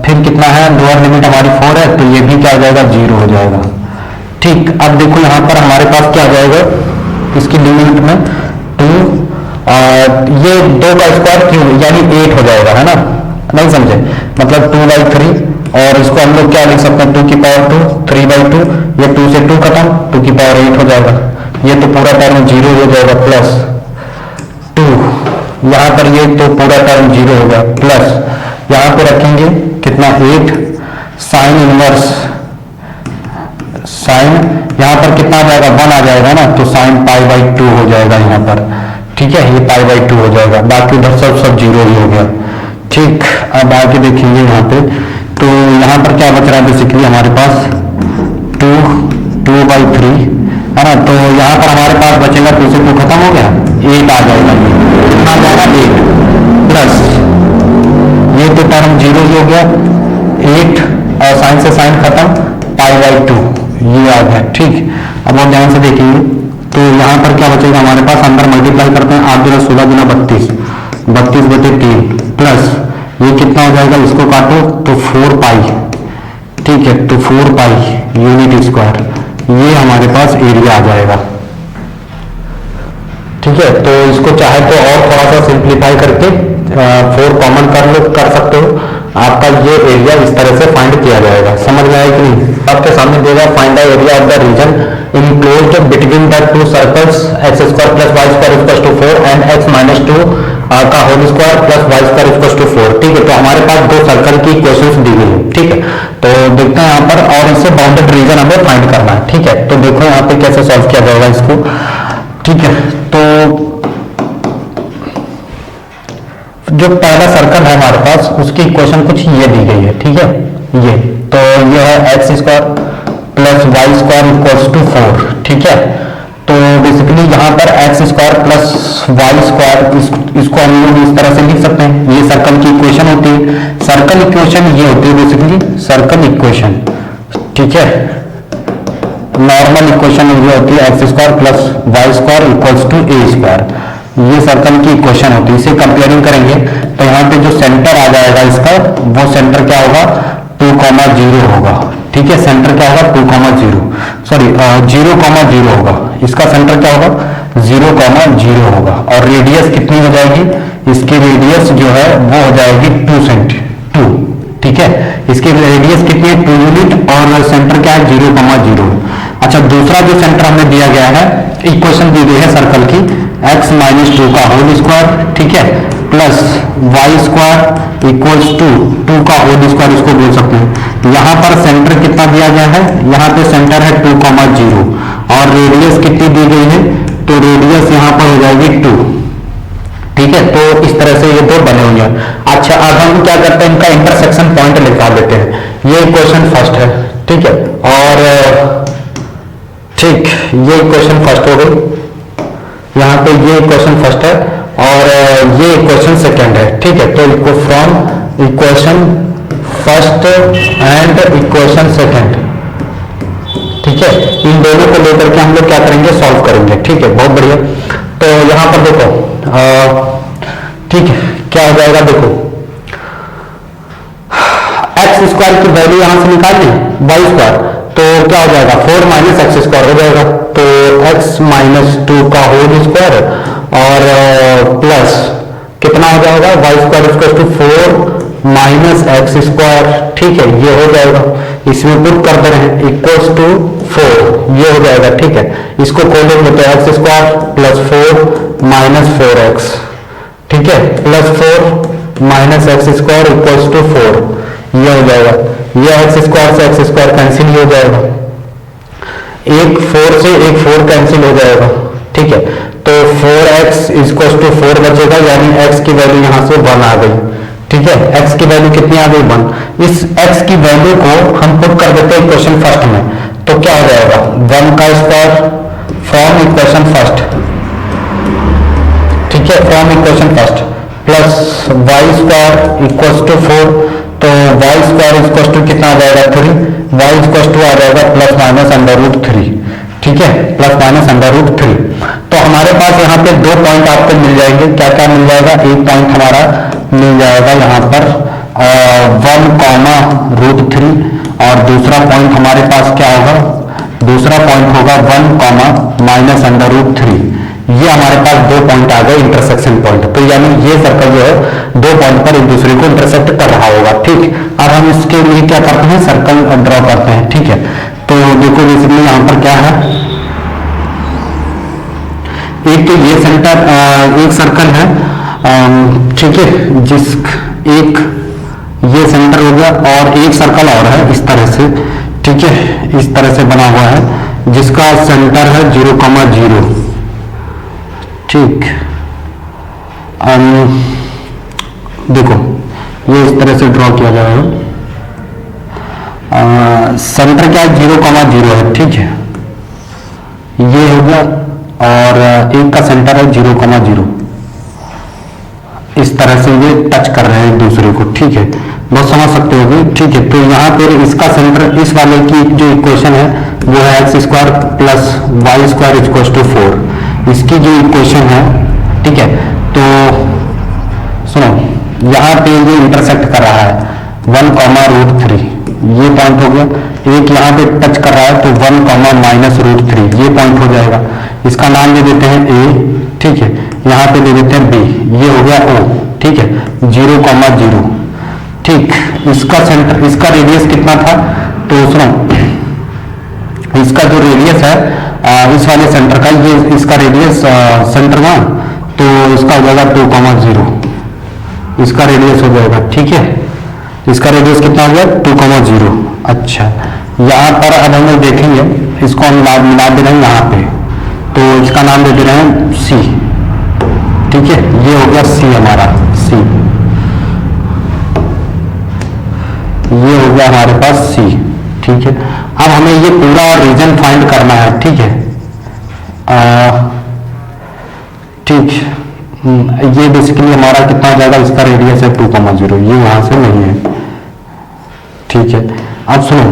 फिर कितना है, लोअर लिमिट हमारी 4 है, तो ये भी क्या हो जाएगा 0 हो जाएगा। ठीक, अब देखो यहाँ पर हमारे पास क्या आ जाएगा, इसकी लिमिट में 2, ये 2 का स्क्वायर क्यों, यानी 8 हो जाएगा, है ना, नहीं समझे, मतलब 2/3, और इसको हम लोग क्या लिख सकते हैं, 2 की पावर 2, 3/2, ये 2 से 2 खत्म, 2 की पावर 8 हो जाएगा, ये तो पूरा टर्म 0 हो जाएगा, प्लस 2, यहाँ पर ये तो पूरा टर्म 0 हो गया, प्लस यहाँ पे रखेंगे कितना 8 साइन इनवर्स, साइन यहाँ पर कितना आ जाएगा 1 आ जाएगा ना, तो साइन π/2 हो जाएगा यहाँ पर, ठीक है, ये π/2 हो जाएगा, बाकी उधर सब 0 ही हो गया। ठीक, अब आगे देखेंगे यहाँ पे, तो यहाँ पर क्या बच रहा है बेसिकली हमारे पास 2/3 है ना, तो यहाँ पर हमारे पास बचेगा 2 से 2 खत्म हो गया, 8 आ जाएगा, ये आ जाएगा 8 प्लस ये तो टर्म 0 ही हो गया, 8 और साइन से साइन खत्म, π/2 ये आ गया। ठीक, अब और ध्यान से देखेंगे, तो यहाँ पर क्या बचेगा हमारे पास, अंदर मल्टीप्लाई करते हैं, 8 × 16 × 32, 32/3 प्लस ये कितना हो जाएगा, इसको काटो तो 4π, ठीक है, तो 4π यूनिट स्क्वायर, ये हमारे पास एरिया आ जाएगा। ठीक है, तो इसको चाहे तो और थोड़ा सा सिंप्लीफाई करके 4 कॉमन कर सकते हो, आपका ये एरिया इस तरह से फाइंड किया जाएगा। समझ में आया कि नहीं? आपके सामने देगा find the area of the region enclosed between the 2 circles x² + y² = 4 and x - 2 का होल स्क्वायर प्लस y² = 4। ठीक है, तो हमारे पास 2 सर्कल की इक्वेशंस दी गई है। ठीक है, तो देखते हैं यहाँ पर, और इससे बाउंडेड रीजन हमें फाइंड करना है। ठीक है, तो देखो यहाँ पे कैसे सॉल्व किया जाएगा इसको। ठीक है, तो जो पहला सर्कल है हमारे पास, उसकी इक्वेशन कुछ ये दी गई है। ठीक है, ये तो ये है x² + y² = 4। ठीक है, तो बेसिकली यहाँ पर x² + y², इसको हम लोग इस तरह से लिख सकते हैं, ये सर्कल की इक्वेशन होती है। सर्कल इक्वेशन ये होती है बेसिकली सर्कल इक्वेशन। ठीक है, नॉर्मल इक्वेशन ये होती है x² + y² = a², ये सर्कल की इक्वेशन होती है। इसे कंपेयरिंग करेंगे तो यहाँ पे जो सेंटर आ जाएगा इसका, वो सेंटर क्या होगा 2,0 होगा। ठीक है, सेंटर क्या होगा 2,0, सॉरी 0,0 होगा, इसका सेंटर क्या होगा 0,0 होगा, और रेडियस कितनी हो जाएगी, इसकी रेडियस जो है वो हो जाएगी 2 सेंटी 2। ठीक है, इसकी रेडियस कितनी है 2 यूनिट, और सेंटर क्या है 0,0। अच्छा, दूसरा जो सेंटर हमें दिया गया है, इक्वेशन दी गई है सर्कल की x - 2 का होल स्क्वायर, ठीक है, प्लस y² = 2 का होल स्क्वायर, इसको बोल सकते हैं। यहाँ पर सेंटर कितना दिया गया है, यहाँ पे सेंटर है 2,0 और रेडियस कितनी दी गई है, तो रेडियस यहाँ पर हो जाएगी 2। ठीक है, तो इस तरह से ये 2 बने हुए हैं। अच्छा, अब हम क्या करते हैं, इनका इंटरसेक्शन पॉइंट निकाल लेते हैं। ये इक्वेशन फर्स्ट है। ठीक है, और ठीक, ये इक्वेशन फर्स्ट हो गई, यहाँ पे ये इक्वेशन फर्स्ट है और ये इक्वेशन सेकंड है। ठीक है, तो from equation first and equation second, ठीक है, इन दोनों को लेकर के हम लोग क्या करेंगे, सॉल्व करेंगे। ठीक है, बहुत बढ़िया। तो यहाँ पर देखो, ठीक है, क्या हो जाएगा, देखो x² की वैल्यू यहाँ से निकाल ली, y², तो क्या हो जाएगा 4 - x² हो जाएगा, तो x - 2 का होल स्क्वायर और प्लस कितना हो जाएगा y² = 4 - x²। ठीक है, ये हो जाएगा, इसमें पुट कर दे रहे हैं इक्वल्स टू 4, ये हो जाएगा। ठीक है, इसको खोलेंगे तो x² + 4 - 4x, ठीक है, प्लस 4 - x² = 4, ये हो जाएगा। ये x² से x² कैंसिल हो जाएगा, एक 4 से एक 4 कैंसिल हो जाएगा। ठीक है, तो 4x = 4 बचेगा, यानी x की वैल्यू यहाँ से 1 आ गई। ठीक है, x की वैल्यू कितनी आ गई 1। इस x की वैल्यू को हम पुट कर देते हैं इक्वेशन फर्स्ट में, तो क्या हो जाएगा 1 का स्क्वायर फ्रॉम इक्वेशन फर्स्ट। ठीक है, from equation first equals to 4, तो वाई स्क्वायर इक्वल्स टू कितना आ जाएगा 3, वाई इक्वल्स टू आ जाएगा प्लस माइनस √3, ठीक है, प्लस माइनस √3। तो हमारे पास यहाँ पे 2 पॉइंट आपको मिल जाएंगे, क्या क्या मिल जाएगा, एक पॉइंट हमारा मिल जाएगा यहाँ पर 1, √3 और दूसरा पॉइंट हमारे पास क्या होगा, दूसरा पॉइंट होगा 1, माइनस √3। ये हमारे पास 2 पॉइंट आ गए इंटरसेक्शन पॉइंट, तो यानी ये सर्कल जो है 2 पॉइंट पर एक दूसरे को इंटरसेक्ट कर रहा होगा, ठीक। अब हम इसके लिए क्या करते हैं, सर्कल ड्रॉ करते हैं, ठीक है। तो देखो बेसिकली यहाँ पर क्या है, एक तो ये सेंटर एक सर्कल है, ठीक है, जिस एक ये सेंटर हो गया और एक सर्कल और है इस तरह से, ठीक है, इस तरह से बना हुआ है जिसका सेंटर है 0,0, ठीक। देखो ये इस तरह से ड्रॉ किया जाएगा, सेंटर क्या है 0,0 है, ठीक है, ये हो गया और एक का सेंटर है 0,0, इस तरह से ये टच कर रहे हैं एक दूसरे को, ठीक है, बहुत समझ सकते होगे, ठीक है। तो यहाँ पर इसका सेंटर, इस वाले की जो इक्वेशन है वो है x² plus y² equals to 4, इसकी जो इक्वेशन है, ठीक है। तो सुनो, यहाँ पे ये इंटरसेक्ट कर रहा है 1, √3, ये पॉइंट हो गया, एक यहाँ पे टच कर रहा है तो 1, माइनस √3 ये पॉइंट हो जाएगा, इसका नाम दे देते हैं A, ठीक है, यहाँ पे दे देते हैं B, ये हो गया O, ठीक है, 0,0, ठीक। इसका सेंटर, इसका रेडियस कितना था, तो सुनो, इसका जो रेडियस है इस वाले सेंटर का, ये इसका रेडियस सेंटर 1, तो इसका हो जाएगा 2,0, इसका रेडियस हो जाएगा, ठीक है, इसका रेडियस कितना हो गया 2,0। अच्छा, यहाँ पर अब हम लोग देखेंगे, इसको हम मिला दे रहे हैं यहाँ पे, तो इसका नाम दे दे रहे हैं C, ठीक है, ये हो गया C हमारा, C, ये हो गया हमारे पास C, ठीक है। अब हमें ये पूरा रीजन फाइंड करना है, ठीक है, ठीक, ये बेसिकली हमारा कितना हो जाएगा, इसका रेडियस है 2,0, ये वहां से नहीं है, ठीक है। अब सुनो,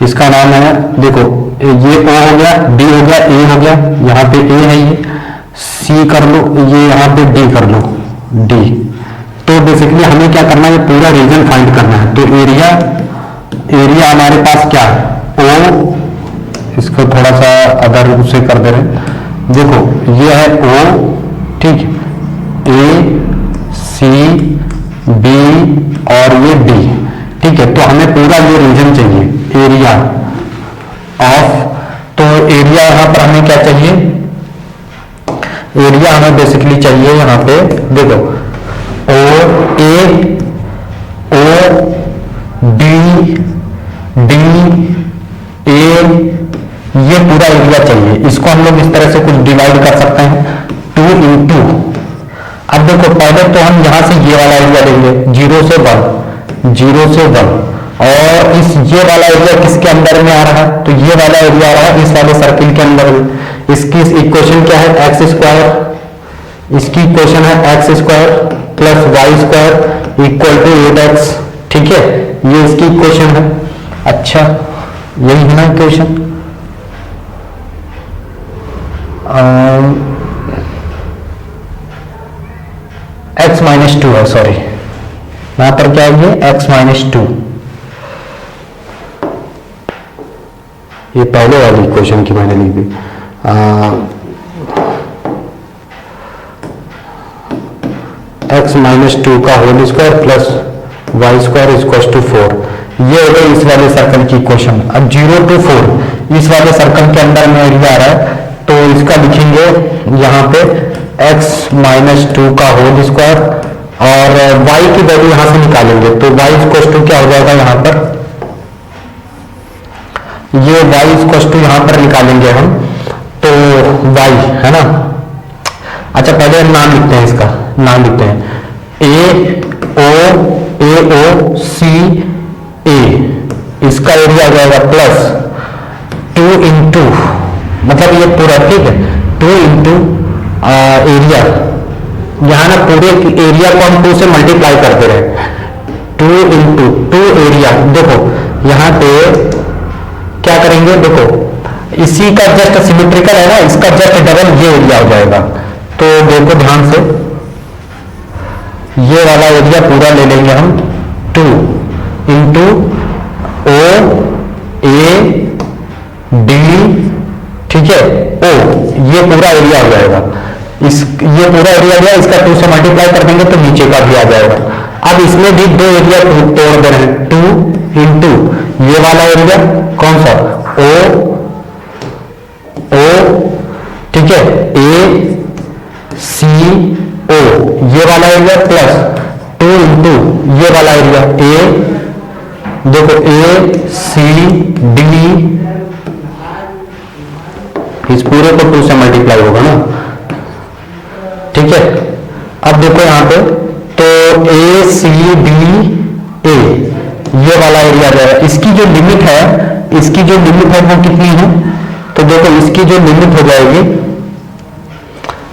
इसका नाम है, देखो ये O हो गया, D हो गया, A हो गया, यहाँ पे A है, ये C कर लो, ये यहाँ पे D कर लो, D। तो बेसिकली हमें क्या करना है, पूरा रीजन फाइंड करना है। तो एरिया हमारे पास क्या है, O, इसको थोड़ा सा अदर रूप से कर दे रहे हैं, देखो ये है O, ठीक, A, C, B और ये D, ठीक है। तो हमें पूरा ये रीजन चाहिए, एरिया ऑफ, तो एरिया यहाँ पर हमें क्या चाहिए, एरिया हमें बेसिकली चाहिए यहाँ पे, देखो O, A, O, B, D, A, ये पूरा एरिया चाहिए। इसको हम लोग इस तरह से कुछ डिवाइड कर सकते हैं 2 into, अब देखो पहले तो हम यहां से ये वाला एरिया लेंगे 0 से 1, 0 से 1, और इस ये वाला एरिया किसके अंदर में आ रहा है, तो ये वाला एरिया आ रहा है इस वाले सर्किल के अंदर में। इसकी इक्वेशन क्या है, x², इसकी इक्वेशन है x² plus y² equal to 8x, ठीक है, ये इसकी इक्वेशन है। अच्छा, यही है ना इक्वेशन, x-2 है, सॉरी यहां पर क्या है, x-2, ये पहले वाली इक्वेशन की मैंने लिख दी, x-2 का whole square plus y² equal to 4, ये हो गई इस वाले सर्कल की इक्वेशन। अब 0 to 4 इस वाले सर्कल के अंदर में एरिया आ रहा है, तो इसका लिखेंगे यहाँ पे x-2 का होल स्क्वायर, और y की वैल्यू यहां से निकालेंगे, तो y इक्वल टू क्या हो जाएगा, यहाँ पर ये y इक्वल टू यहाँ पर निकालेंगे हम, तो y है ना। अच्छा, पहले हम नाम लिखते हैं, इसका नाम लिखते हैं A O C A, इसका एरिया आ जाएगा प्लस 2 into, मतलब ये पूरा, ठीक है, 2 into एरिया यहाँ ना पूरे एरिया को हम 2 से मल्टीप्लाई करते रहे, 2 इंटू 2 एरिया। देखो यहाँ पे क्या करेंगे, देखो इसी का जस्ट सिमेट्रिकल है ना, इसका जस्ट डबल ये एरिया हो जाएगा। तो देखो ध्यान से, ये वाला एरिया पूरा ले लेंगे हम 2 इंटू ओ ए डी, ठीक है, ओ, ये पूरा एरिया हो जाएगा। ये पूरा एरिया गया, इसका 2 से मल्टीप्लाई कर देंगे तो नीचे का भी आ जाएगा। अब इसमें भी 2 एरिया तोड़ दे रहे हैं, 2 इंटू ये वाला एरिया कौन सा, ओ ठीक है, ए सी ओ, ये वाला एरिया प्लस 2 इंटू ये वाला एरिया ए, देखो ए सी डी, इस पूरे को 2 से मल्टीप्लाई होगा ना, ठीक है। अब देखो यहां पे तो ए सी डी ए, ये वाला एरिया जाएगा। इसकी जो लिमिट है, इसकी जो लिमिट है वो कितनी है, तो देखो इसकी जो लिमिट हो जाएगी,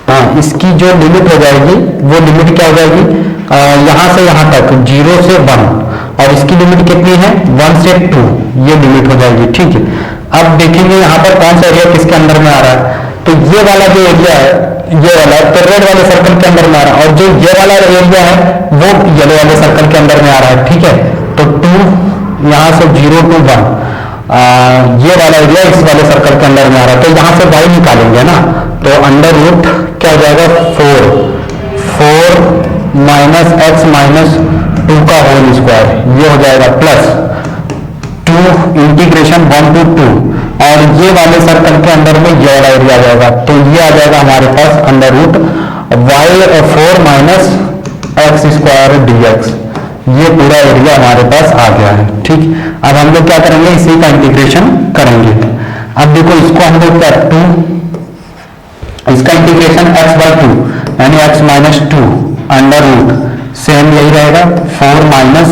हाँ इसकी जो लिमिट हो जाएगी वो लिमिट क्या हो जाएगी, यहां से यहां तक 0 से 1, और इसकी लिमिट कितनी है 1 से 2, ये लिमिट हो जाएगी, ठीक है। अब देखेंगे यहां पर कौन सा एरिया किसके अंदर में आ रहा है, तो ये वाला जो एरिया है, ये वाला तो रेड वाले सर्कल के अंदर में आ रहा है, और जो ये वाला एरिया है वो येलो वाले सर्कल के अंदर में आ रहा है, ठीक है। तो 2 यहां से 0 to 1, ये वाला एरिया इस वाले सर्कल के अंदर में आ रहा है, तो यहां से y निकालेंगे ना, तो अंडर रूट क्या हो जाएगा 4 माइनस एक्स माइनस 2 का होल स्क्वायर, ये हो जाएगा प्लस 2 इंटीग्रेशन 1 to 2, और ये वाले सर्कल के अंदर में ये वाला एरिया आ जाएगा, तो ये आ जाएगा हमारे पास under root y 4 minus x square dx, ये पूरा एरिया हमारे पास आ गया है, ठीक। अब हम लोग क्या करेंगे, इसी का इंटीग्रेशन करेंगे। अब देखो इसको हम लोग क्या 2, इसका इंटीग्रेशन x बाई 2 यानी x minus 2 under root same यही रहेगा 4 माइनस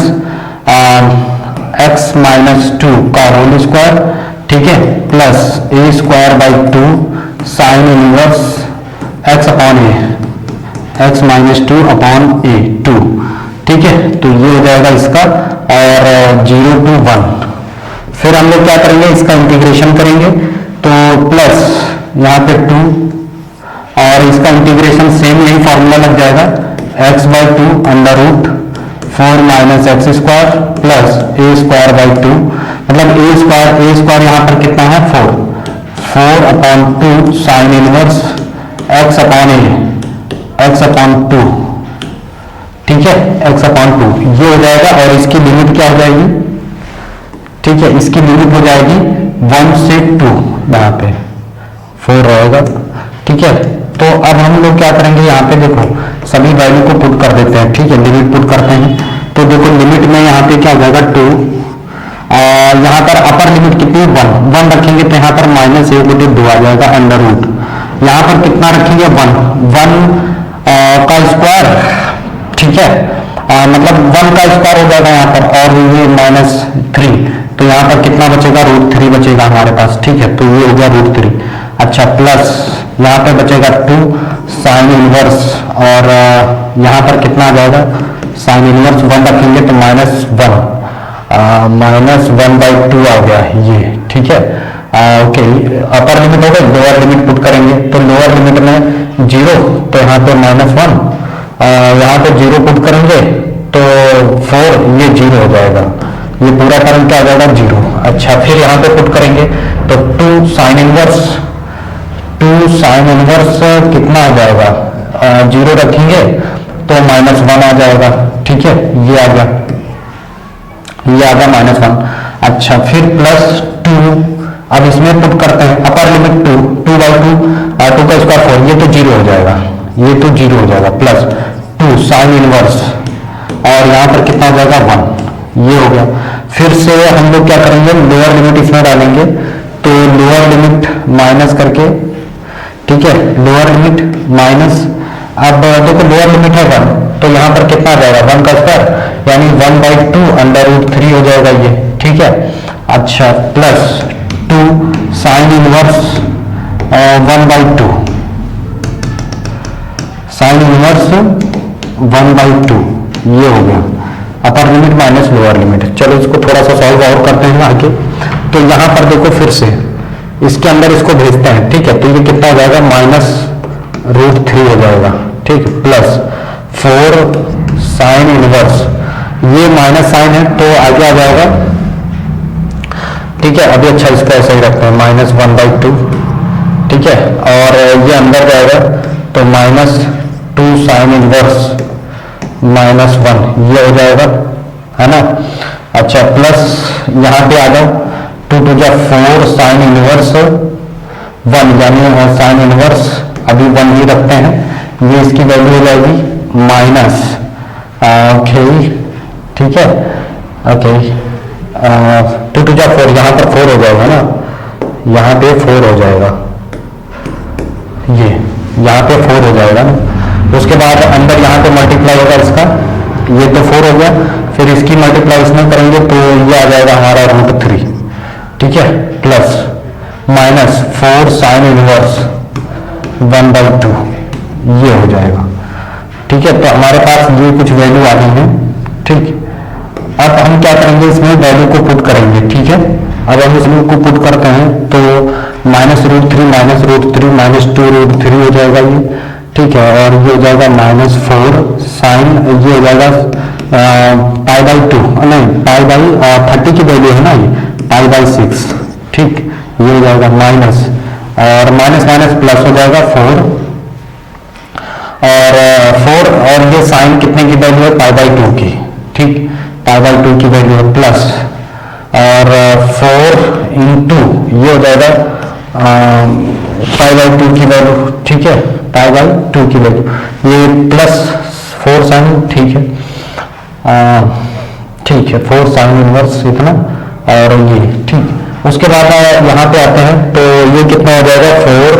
एक्स माइनस 2 का होल स्क्वायर, ठीक है, plus a square by 2 sine inverse x upon a, x minus 2 upon a 2, ठीक है। तो ये हो जाएगा इसका, और 0 to 1, फिर हम लोग क्या करेंगे, इसका इंटीग्रेशन करेंगे, तो प्लस यहाँ पे 2, और इसका इंटीग्रेशन सेम यही फॉर्मूला लग जाएगा x by 2 under root 4 minus x square plus a square by 2, मतलब ए स्क्वायर यहाँ पर कितना है 4 upon 2 sine inverse x upon a, x upon 2, ठीक है, x अपॉन 2, ये हो जाएगा। और इसकी लिमिट क्या हो जाएगी, ठीक है, इसकी लिमिट हो जाएगी 1 से 2, यहाँ पे 4 रहेगा, ठीक है। तो अब हम लोग क्या करेंगे, यहाँ पे देखो सभी वैल्यू को पुट कर देते हैं, ठीक है, लिमिट पुट करते हैं। तो देखो लिमिट में यहाँ पे क्या हो जाएगा 2, और यहाँ पर अपर लिमिट कितनी 1 रखेंगे, तो यहाँ पर माइनस 1/2 आ जाएगा अंडर रूट, यहाँ पर कितना रखेंगे 1 का स्क्वायर, ठीक है, मतलब 1 का स्क्वायर हो जाएगा यहाँ पर, और ये -3, तो यहाँ पर कितना बचेगा √3 बचेगा हमारे पास, ठीक है, तो ये हो गया √3। अच्छा, प्लस यहाँ पे बचेगा 2 साइन इनवर्स, और यहाँ पर कितना आ जाएगा साइन इनवर्स 1 रखेंगे तो -1/2 आ गया ये, ठीक है। ओके, अपर लिमिट हो गई, लोअर लिमिट पुट करेंगे, तो लोअर लिमिट में 0, तो यहाँ पे -1, यहाँ पे 0 पुट करेंगे तो 4, ये 0 हो जाएगा, ये पूरा टर्म क्या आ जाएगा 0। अच्छा, फिर यहाँ पे पुट करेंगे तो 2 साइन इनवर्स कितना आ जाएगा, 0 रखेंगे तो -1 आ जाएगा, ठीक है, ये आ गया -1। अच्छा, फिर प्लस 2, अब इसमें पुट करते हैं अपर लिमिट 2 बाई 2 का स्क्वायर 4, ये तो 0 हो जाएगा, ये तो 0 हो जाएगा, प्लस 2 साइन इनवर्स, और यहाँ पर कितना हो जाएगा 1, ये हो गया। फिर से हम लोग क्या करेंगे, लोअर लिमिट इसमें डालेंगे, तो लोअर लिमिट माइनस करके, ठीक है, लोअर लिमिट माइनस, अब देखो लोअर लिमिट है 1, तो यहाँ पर कितना आ जाएगा 1 का स्क्वायर यानी 1/2 अंडर रूट 3 हो जाएगा ये, ठीक है। अच्छा, plus 2 sine inverse 1/2 sine inverse 1/2, ये हो गया upper limit minus lower limit. चलो इसको थोड़ा सा सॉल्व और करते हैं आगे। तो यहाँ पर देखो फिर से इसके अंदर इसको भेजते हैं, ठीक है। तो ये कितना हो जाएगा, -√3 हो जाएगा, ठीक है, प्लस 4 साइन इनवर्स, ये माइनस साइन है तो आगे आ जाएगा, ठीक है। अभी अच्छा इसको ऐसा ही रखते हैं, -1/2, ठीक है, और ये अंदर जाएगा तो -2 साइन इनवर्स -1, ये हो जाएगा, है ना। अच्छा प्लस यहाँ पे आ जाओ 2 × 4 साइन इनवर्स 1, यानी साइन इनवर्स अभी 1 ही रखते हैं, ये इसकी वैल्यू हो जाएगी माइनस, ओके, ठीक है, ओके, 2 × 4, यहाँ पर 4 हो जाएगा ना, यहाँ पे 4 हो जाएगा, ये यहाँ पे 4 हो जाएगा ना। उसके बाद अंदर यहाँ पे मल्टीप्लाई होगा इसका, ये तो 4 हो गया, फिर इसकी मल्टीप्लाई इसमें करेंगे तो ये आ जाएगा हमारा √3, ठीक है, प्लस -4 साइन इनवर्स 1/2, ये हो जाएगा, ठीक है। तो हमारे पास ये कुछ वैल्यू आ गई है, ठीक। अब हम क्या करेंगे, इसमें वैल्यू को पुट करेंगे, ठीक है। अब हम इसमें को पुट करते हैं तो -√3 -2√3 हो जाएगा ये, ठीक है, और ये हो जाएगा -4 साइन, ये हो जाएगा π/2, नहीं π/30 की वैल्यू है ना, ये π/6, ठीक, ये हो जाएगा माइनस, और माइनस माइनस प्लस हो जाएगा 4, और 4, और ये साइन कितने की वैल्यू है, π/2 की, ठीक, π/2 की वैल्यू है, प्लस और 4 × ये हो जाएगा π/2 की वैल्यू, ठीक है, π/2 की वैल्यू, ये प्लस 4 साइन, ठीक है, ठीक है, 4 साइन इनवर्स इतना, और ये, ठीक। उसके बाद यहाँ पे आते हैं तो ये कितना हो जाएगा 4,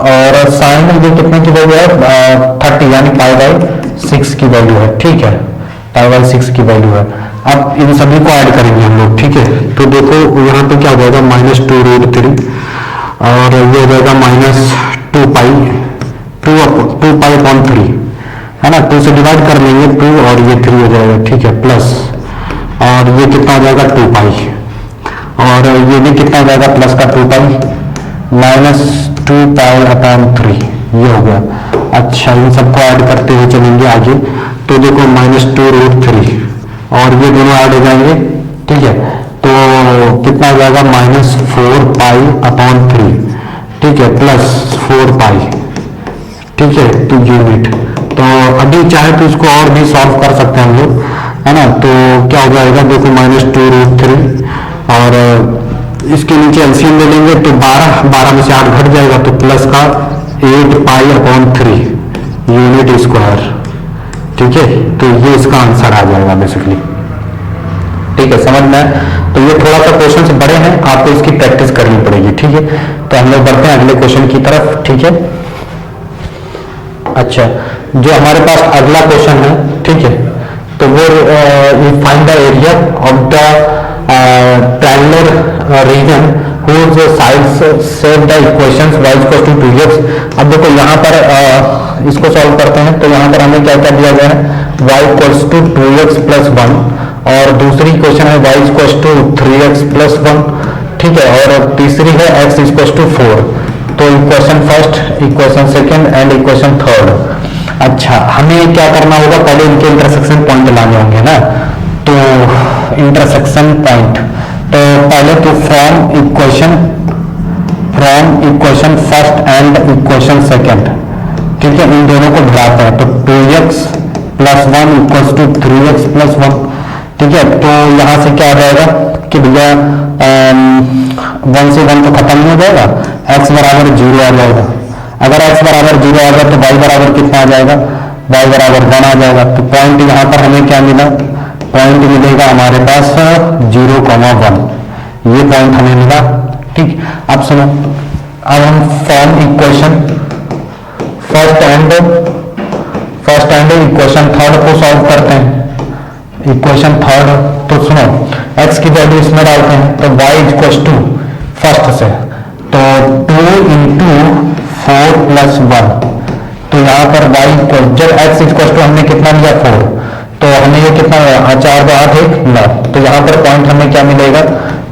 और साइन ये कितने की वैल्यू है 30, यानी π/6 की वैल्यू है, ठीक है, π/6 की वैल्यू है। अब इन सभी को ऐड करेंगे हम लोग, ठीक है। तो देखो यहाँ पे क्या हो जाएगा, -2√3, और ये हो जाएगा -2π/3, है ना, 2 से डिवाइड कर लेंगे 2, और ये 3 हो जाएगा, ठीक है, प्लस, और ये कितना हो जाएगा 2π, और ये भी कितना हो जाएगा प्लस का 2π, -2π/3, ये हो गया। अच्छा इन सबको ऐड करते हुए चलेंगे आगे, तो देखो -2√3, और ये दोनों ऐड हो जाएंगे, ठीक है, तो कितना हो जाएगा -4π/3, ठीक है, प्लस 4π, ठीक है, तो यूनिट। तो अभी चाहे तो इसको और भी सॉल्व कर सकते हैं हम लोग, है ना। तो क्या हो जाएगा, देखो -2√3, और इसके नीचे एलसीएम ले लेंगे तो 12 में से 8 घट जाएगा, तो प्लस का 8π/3 यूनिट स्क्वायर, ठीक है। तो ये इसका आंसर आ जाएगा बेसिकली, ठीक है, समझ में। तो ये थोड़ा सा क्वेश्चन से बड़े हैं, आपको इसकी प्रैक्टिस करनी पड़ेगी, ठीक है। तो हम लोग बढ़ते हैं अगले क्वेश्चन की तरफ, ठीक है। अच्छा, जो हमारे पास अगला क्वेश्चन है, ठीक है, तो वो find the area of the triangular region whose sides serve the equations y = 2x। अब देखो यहाँ पर इसको सॉल्व करते हैं, तो यहाँ पर हमें क्या क्या दिया गया है, y = 2x + 1, और दूसरी इक्वेशन है y = 3x + 1, ठीक है, और तीसरी है x = 4। तो equation first, equation second and equation third. अच्छा, हमें क्या करना होगा, पहले इनके इंटरसेक्शन पॉइंट लाने होंगे ना, तो इंटरसेक्शन पॉइंट, तो पहले तो from equation first and equation second, ठीक है, इन दोनों को भिड़ाते हैं, तो 2x + 1 = 3x + 1, ठीक है। तो यहाँ से क्या आ जाएगा कि भैया 1 से 1 तो खत्म हो जाएगा, x = 0 आ जाएगा। अगर x = 0 आ गया तो y बराबर कितना आ जाएगा, y = 1 आ जाएगा। तो पॉइंट यहाँ पर हमें क्या मिला, पॉइंट मिलेगा हमारे पास 0,1, ये पॉइंट हमें मिला, ठीक। अब सुनो, अब हम from equation first and equation third को सॉल्व करते हैं। इक्वेशन थर्ड, तो सुनो, x की वैल्यू इसमें डालते हैं, तो y = फर्स्ट से, तो 2 × 4 + 1, तो तो यहाँ पर y जब x इक्वल टू हमने कितना लिया 4, तो हमें ये कितना 4 2 8 1 9, तो यहाँ पर पॉइंट हमें क्या मिलेगा,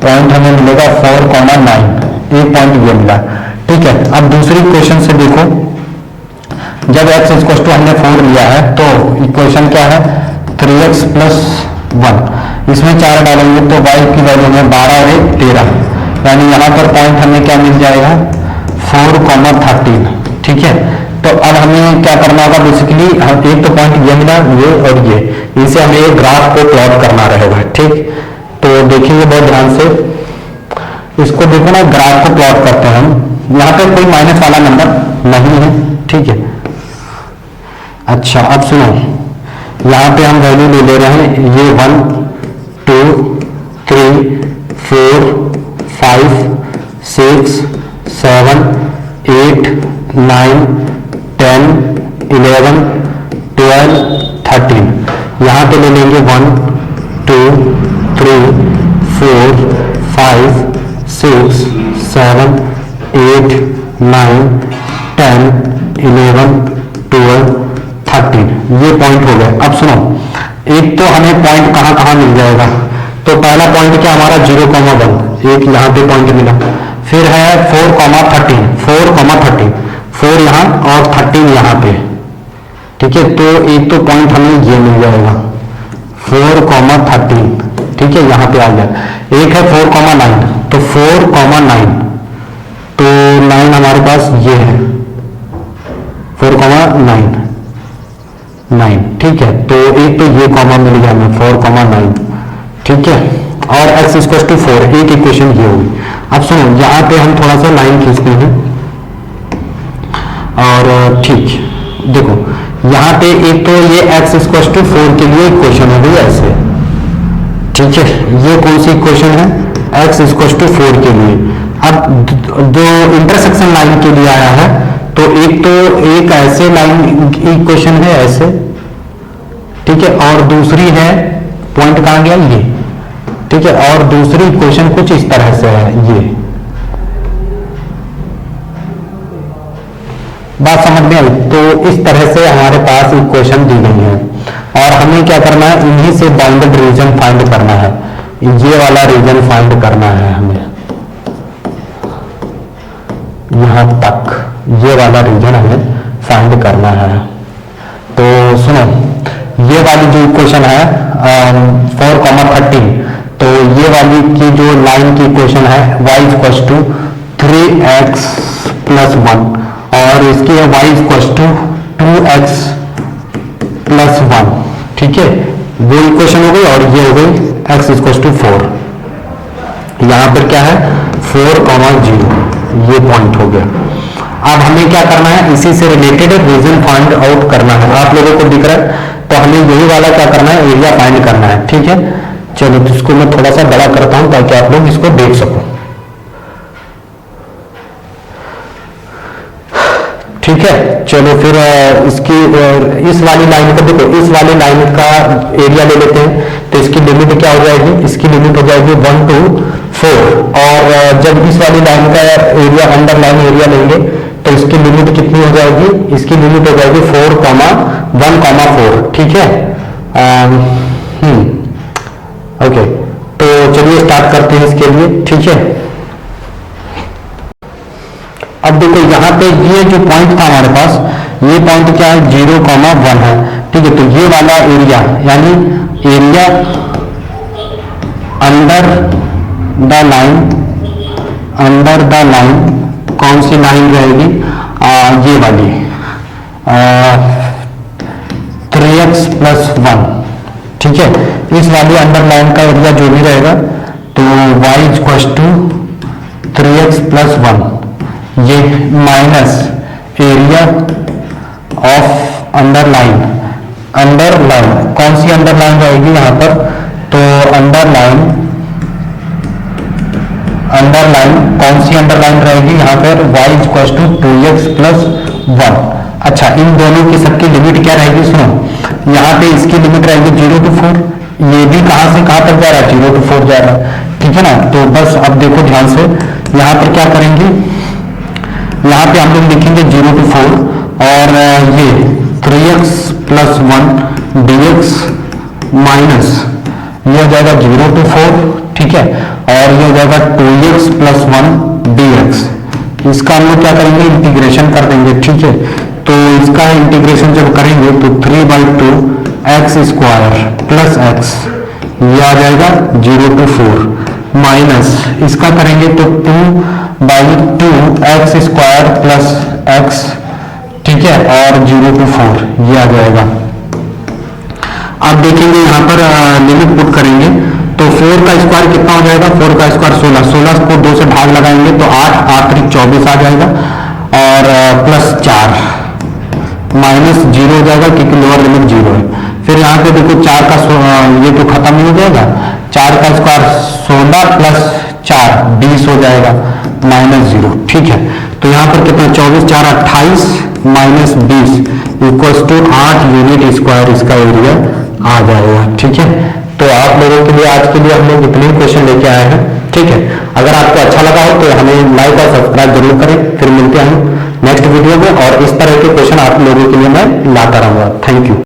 पॉइंट हमें मिलेगा 4,9, एक पॉइंट ये मिला। ठीक है, अब दूसरी क्वेश्चन से देखो, जब x इक्वल टू हमने 4 लिया है तो इक्वेशन क्या है 3x प्लस 1, इसमें 4 डालेंगे तो y की वैल्यू में 12 और 1 13, यानी यहाँ पर पॉइंट हमें क्या मिल जाएगा 4,13। ठीक है, तो अब हमें क्या करना होगा, बेसिकली हम एक तो पॉइंट ये मिला, ये और ये, इसे हमें एक ग्राफ को प्लॉट करना रहेगा। ठीक, तो देखिए बहुत ध्यान से इसको देखो ना, ग्राफ को प्लॉट करते हैं हम, यहाँ पे कोई माइनस वाला नंबर नहीं है। ठीक है, अच्छा अब सुनो, यहाँ पे हम वैल्यू ले रहे हैं, ये 1 2 3 4 5 6 7 8 9 10 11 12 13, यहाँ पे ले लेंगे 1 2 3 4 5 6 7 8 9 10 11 12 13, ये पॉइंट हो गए। अब सुनो, एक तो हमें पॉइंट कहां कहां मिल जाएगा, तो पहला पॉइंट क्या हमारा 0,1, एक यहाँ पे पॉइंट मिला, फिर है 4,13 4,13 4 यहाँ और 13 यहाँ पे। ठीक है, तो एक तो पॉइंट हमें ये मिल जाएगा 4,13। ठीक है, यहाँ पे आ गया, एक है 4,9, तो 4,9, तो 9 हमारे पास ये है 4,9 9। ठीक है, तो एक तो ये कॉमा मिल गया हमें 4,9। ठीक है, और x इक्वल टू 4, एक इक्वेशन ये होगी। अब सुनो, यहाँ पे हम थोड़ा सा लाइन खींचते हैं, और ठीक देखो यहाँ पे एक तो ये x इक्वल टू 4 के लिए इक्वेशन है भैया ऐसे। ठीक है, ये कौन सी इक्वेशन है, x इक्वल टू 4 के लिए। अब जो इंटरसेक्शन लाइन के लिए आया है, तो एक ऐसे लाइन इक्वेशन है ऐसे। ठीक है, और दूसरी है पॉइंट कहां गया ये। ठीक है, और दूसरी इक्वेशन कुछ इस तरह से है, ये बात समझ में आई। तो इस तरह से हमारे पास इक्वेशन दी गई है, और हमें क्या करना है, इन्हीं से बाउंडेड रीजन फाइंड करना है, ये वाला रीजन फाइंड करना है हमें, यहां तक ये वाला रीजन हमें फाइंड करना है। तो सुनो, ये वाली जो इक्वेशन है 4,13, तो ये वाली की जो लाइन की इक्वेशन है y equal to 3x plus 1, और इसकी है y equal to 2x plus 1। ठीक है, वो इक्वेशन हो गई, और ये हो गई x इक्वल टू 4। यहां पर क्या है 4,0, ये पॉइंट हो गया। अब हमें क्या करना है, इसी से रिलेटेड रीजन फाइंड आउट करना है। आप लोगों को दिख रहा है, तो हमें यही वाला क्या करना है, एरिया फाइंड करना है। ठीक है, चलो तो इसको मैं थोड़ा सा बड़ा करता हूं ताकि आप लोग इसको देख सको। ठीक है, चलो फिर इसकी इस वाली लाइन को देखो, इस वाली लाइन का एरिया ले लेते हैं, तो इसकी लिमिट क्या हो जाएगी, इसकी लिमिट हो जाएगी 1 to 4, और जब इस वाली लाइन का एरिया अंडरलाइन एरिया लेंगे तो इसकी लिमिट कितनी हो जाएगी, इसकी लिमिट हो जाएगी 4,1,4। ठीक है, ओके, तो चलिए स्टार्ट करते हैं इसके लिए। ठीक है, अब देखो यहाँ पे ये जो पॉइंट था हमारे पास, ये पॉइंट क्या है 0,1 है। ठीक है, तो ये वाला एरिया, यानी एरिया अंडर द लाइन, कौन सी लाइन रहेगी, ये वाली 3x प्लस 1। ठीक है, इस वाली अंडरलाइन का एरिया जो भी रहेगा, तो y equal to 3x plus 1, ये माइनस एरिया ऑफ अंडरलाइन कौन सी अंडरलाइन रहेगी यहाँ पर, तो अंडरलाइन कौन सी अंडरलाइन रहेगी यहाँ पर, y equal to 2x plus 1। अच्छा, इन दोनों की सबकी लिमिट क्या रहेगी, सुनो, यहाँ पे इसकी लिमिट रहेगी 0 to 4, ये भी कहां से कहां तक जा रहा है, 0 to 4 जा रहा है। ठीक है ना, तो बस अब देखो ध्यान से, यहाँ पर क्या करेंगे, यहाँ पे हम लोग लिखेंगे 0 to 4, और ये 3x प्लस 1 dx माइनस ये हो जाएगा 0 to 4, ठीक है, और ये हो जाएगा 2x प्लस 1 dx। इसका हम लोग क्या करेंगे, इंटीग्रेशन कर देंगे, ठीक है। तो इसका इंटीग्रेशन जब करेंगे तो 3/2 x स्क्वायर प्लस x ये आ जाएगा 0 to 4 माइनस इसका करेंगे तो 2/2 x स्क्वायर प्लस x, ठीक है, और 0 to 4 ये आ जाएगा। अब देखेंगे यहाँ पर लिमिट पुट करेंगे तो 4 का स्क्वायर कितना हो जाएगा, 4 का स्क्वायर 16, 16 को 2 से भाग लगाएंगे तो 8, 8 3 24 आ जाएगा, और प्लस 4 माइनस 0 हो जाएगा क्योंकि लोअर लिमिट 0 है। फिर यहाँ पे देखो 4 का ये तो खत्म ही हो जाएगा, 4 का स्क्वायर 16 प्लस 4 20 हो जाएगा माइनस 0, ठीक है। तो यहाँ पर कितना 24 4 28 minus 20 equals to 8 unit square इसका एरिया आ जाएगा, ठीक है। तो आप लोगों के लिए आज के लिए हम लोग इतने क्वेश्चन लेके आए हैं, ठीक है। अगर आपको अच्छा लगा हो तो हमें लाइक और सब्सक्राइब जरूर करें। फिर मिलते हैं नेक्स्ट वीडियो में और इस तरह के क्वेश्चन आप लोगों के लिए मैं लाता रहूंगा। Thank you.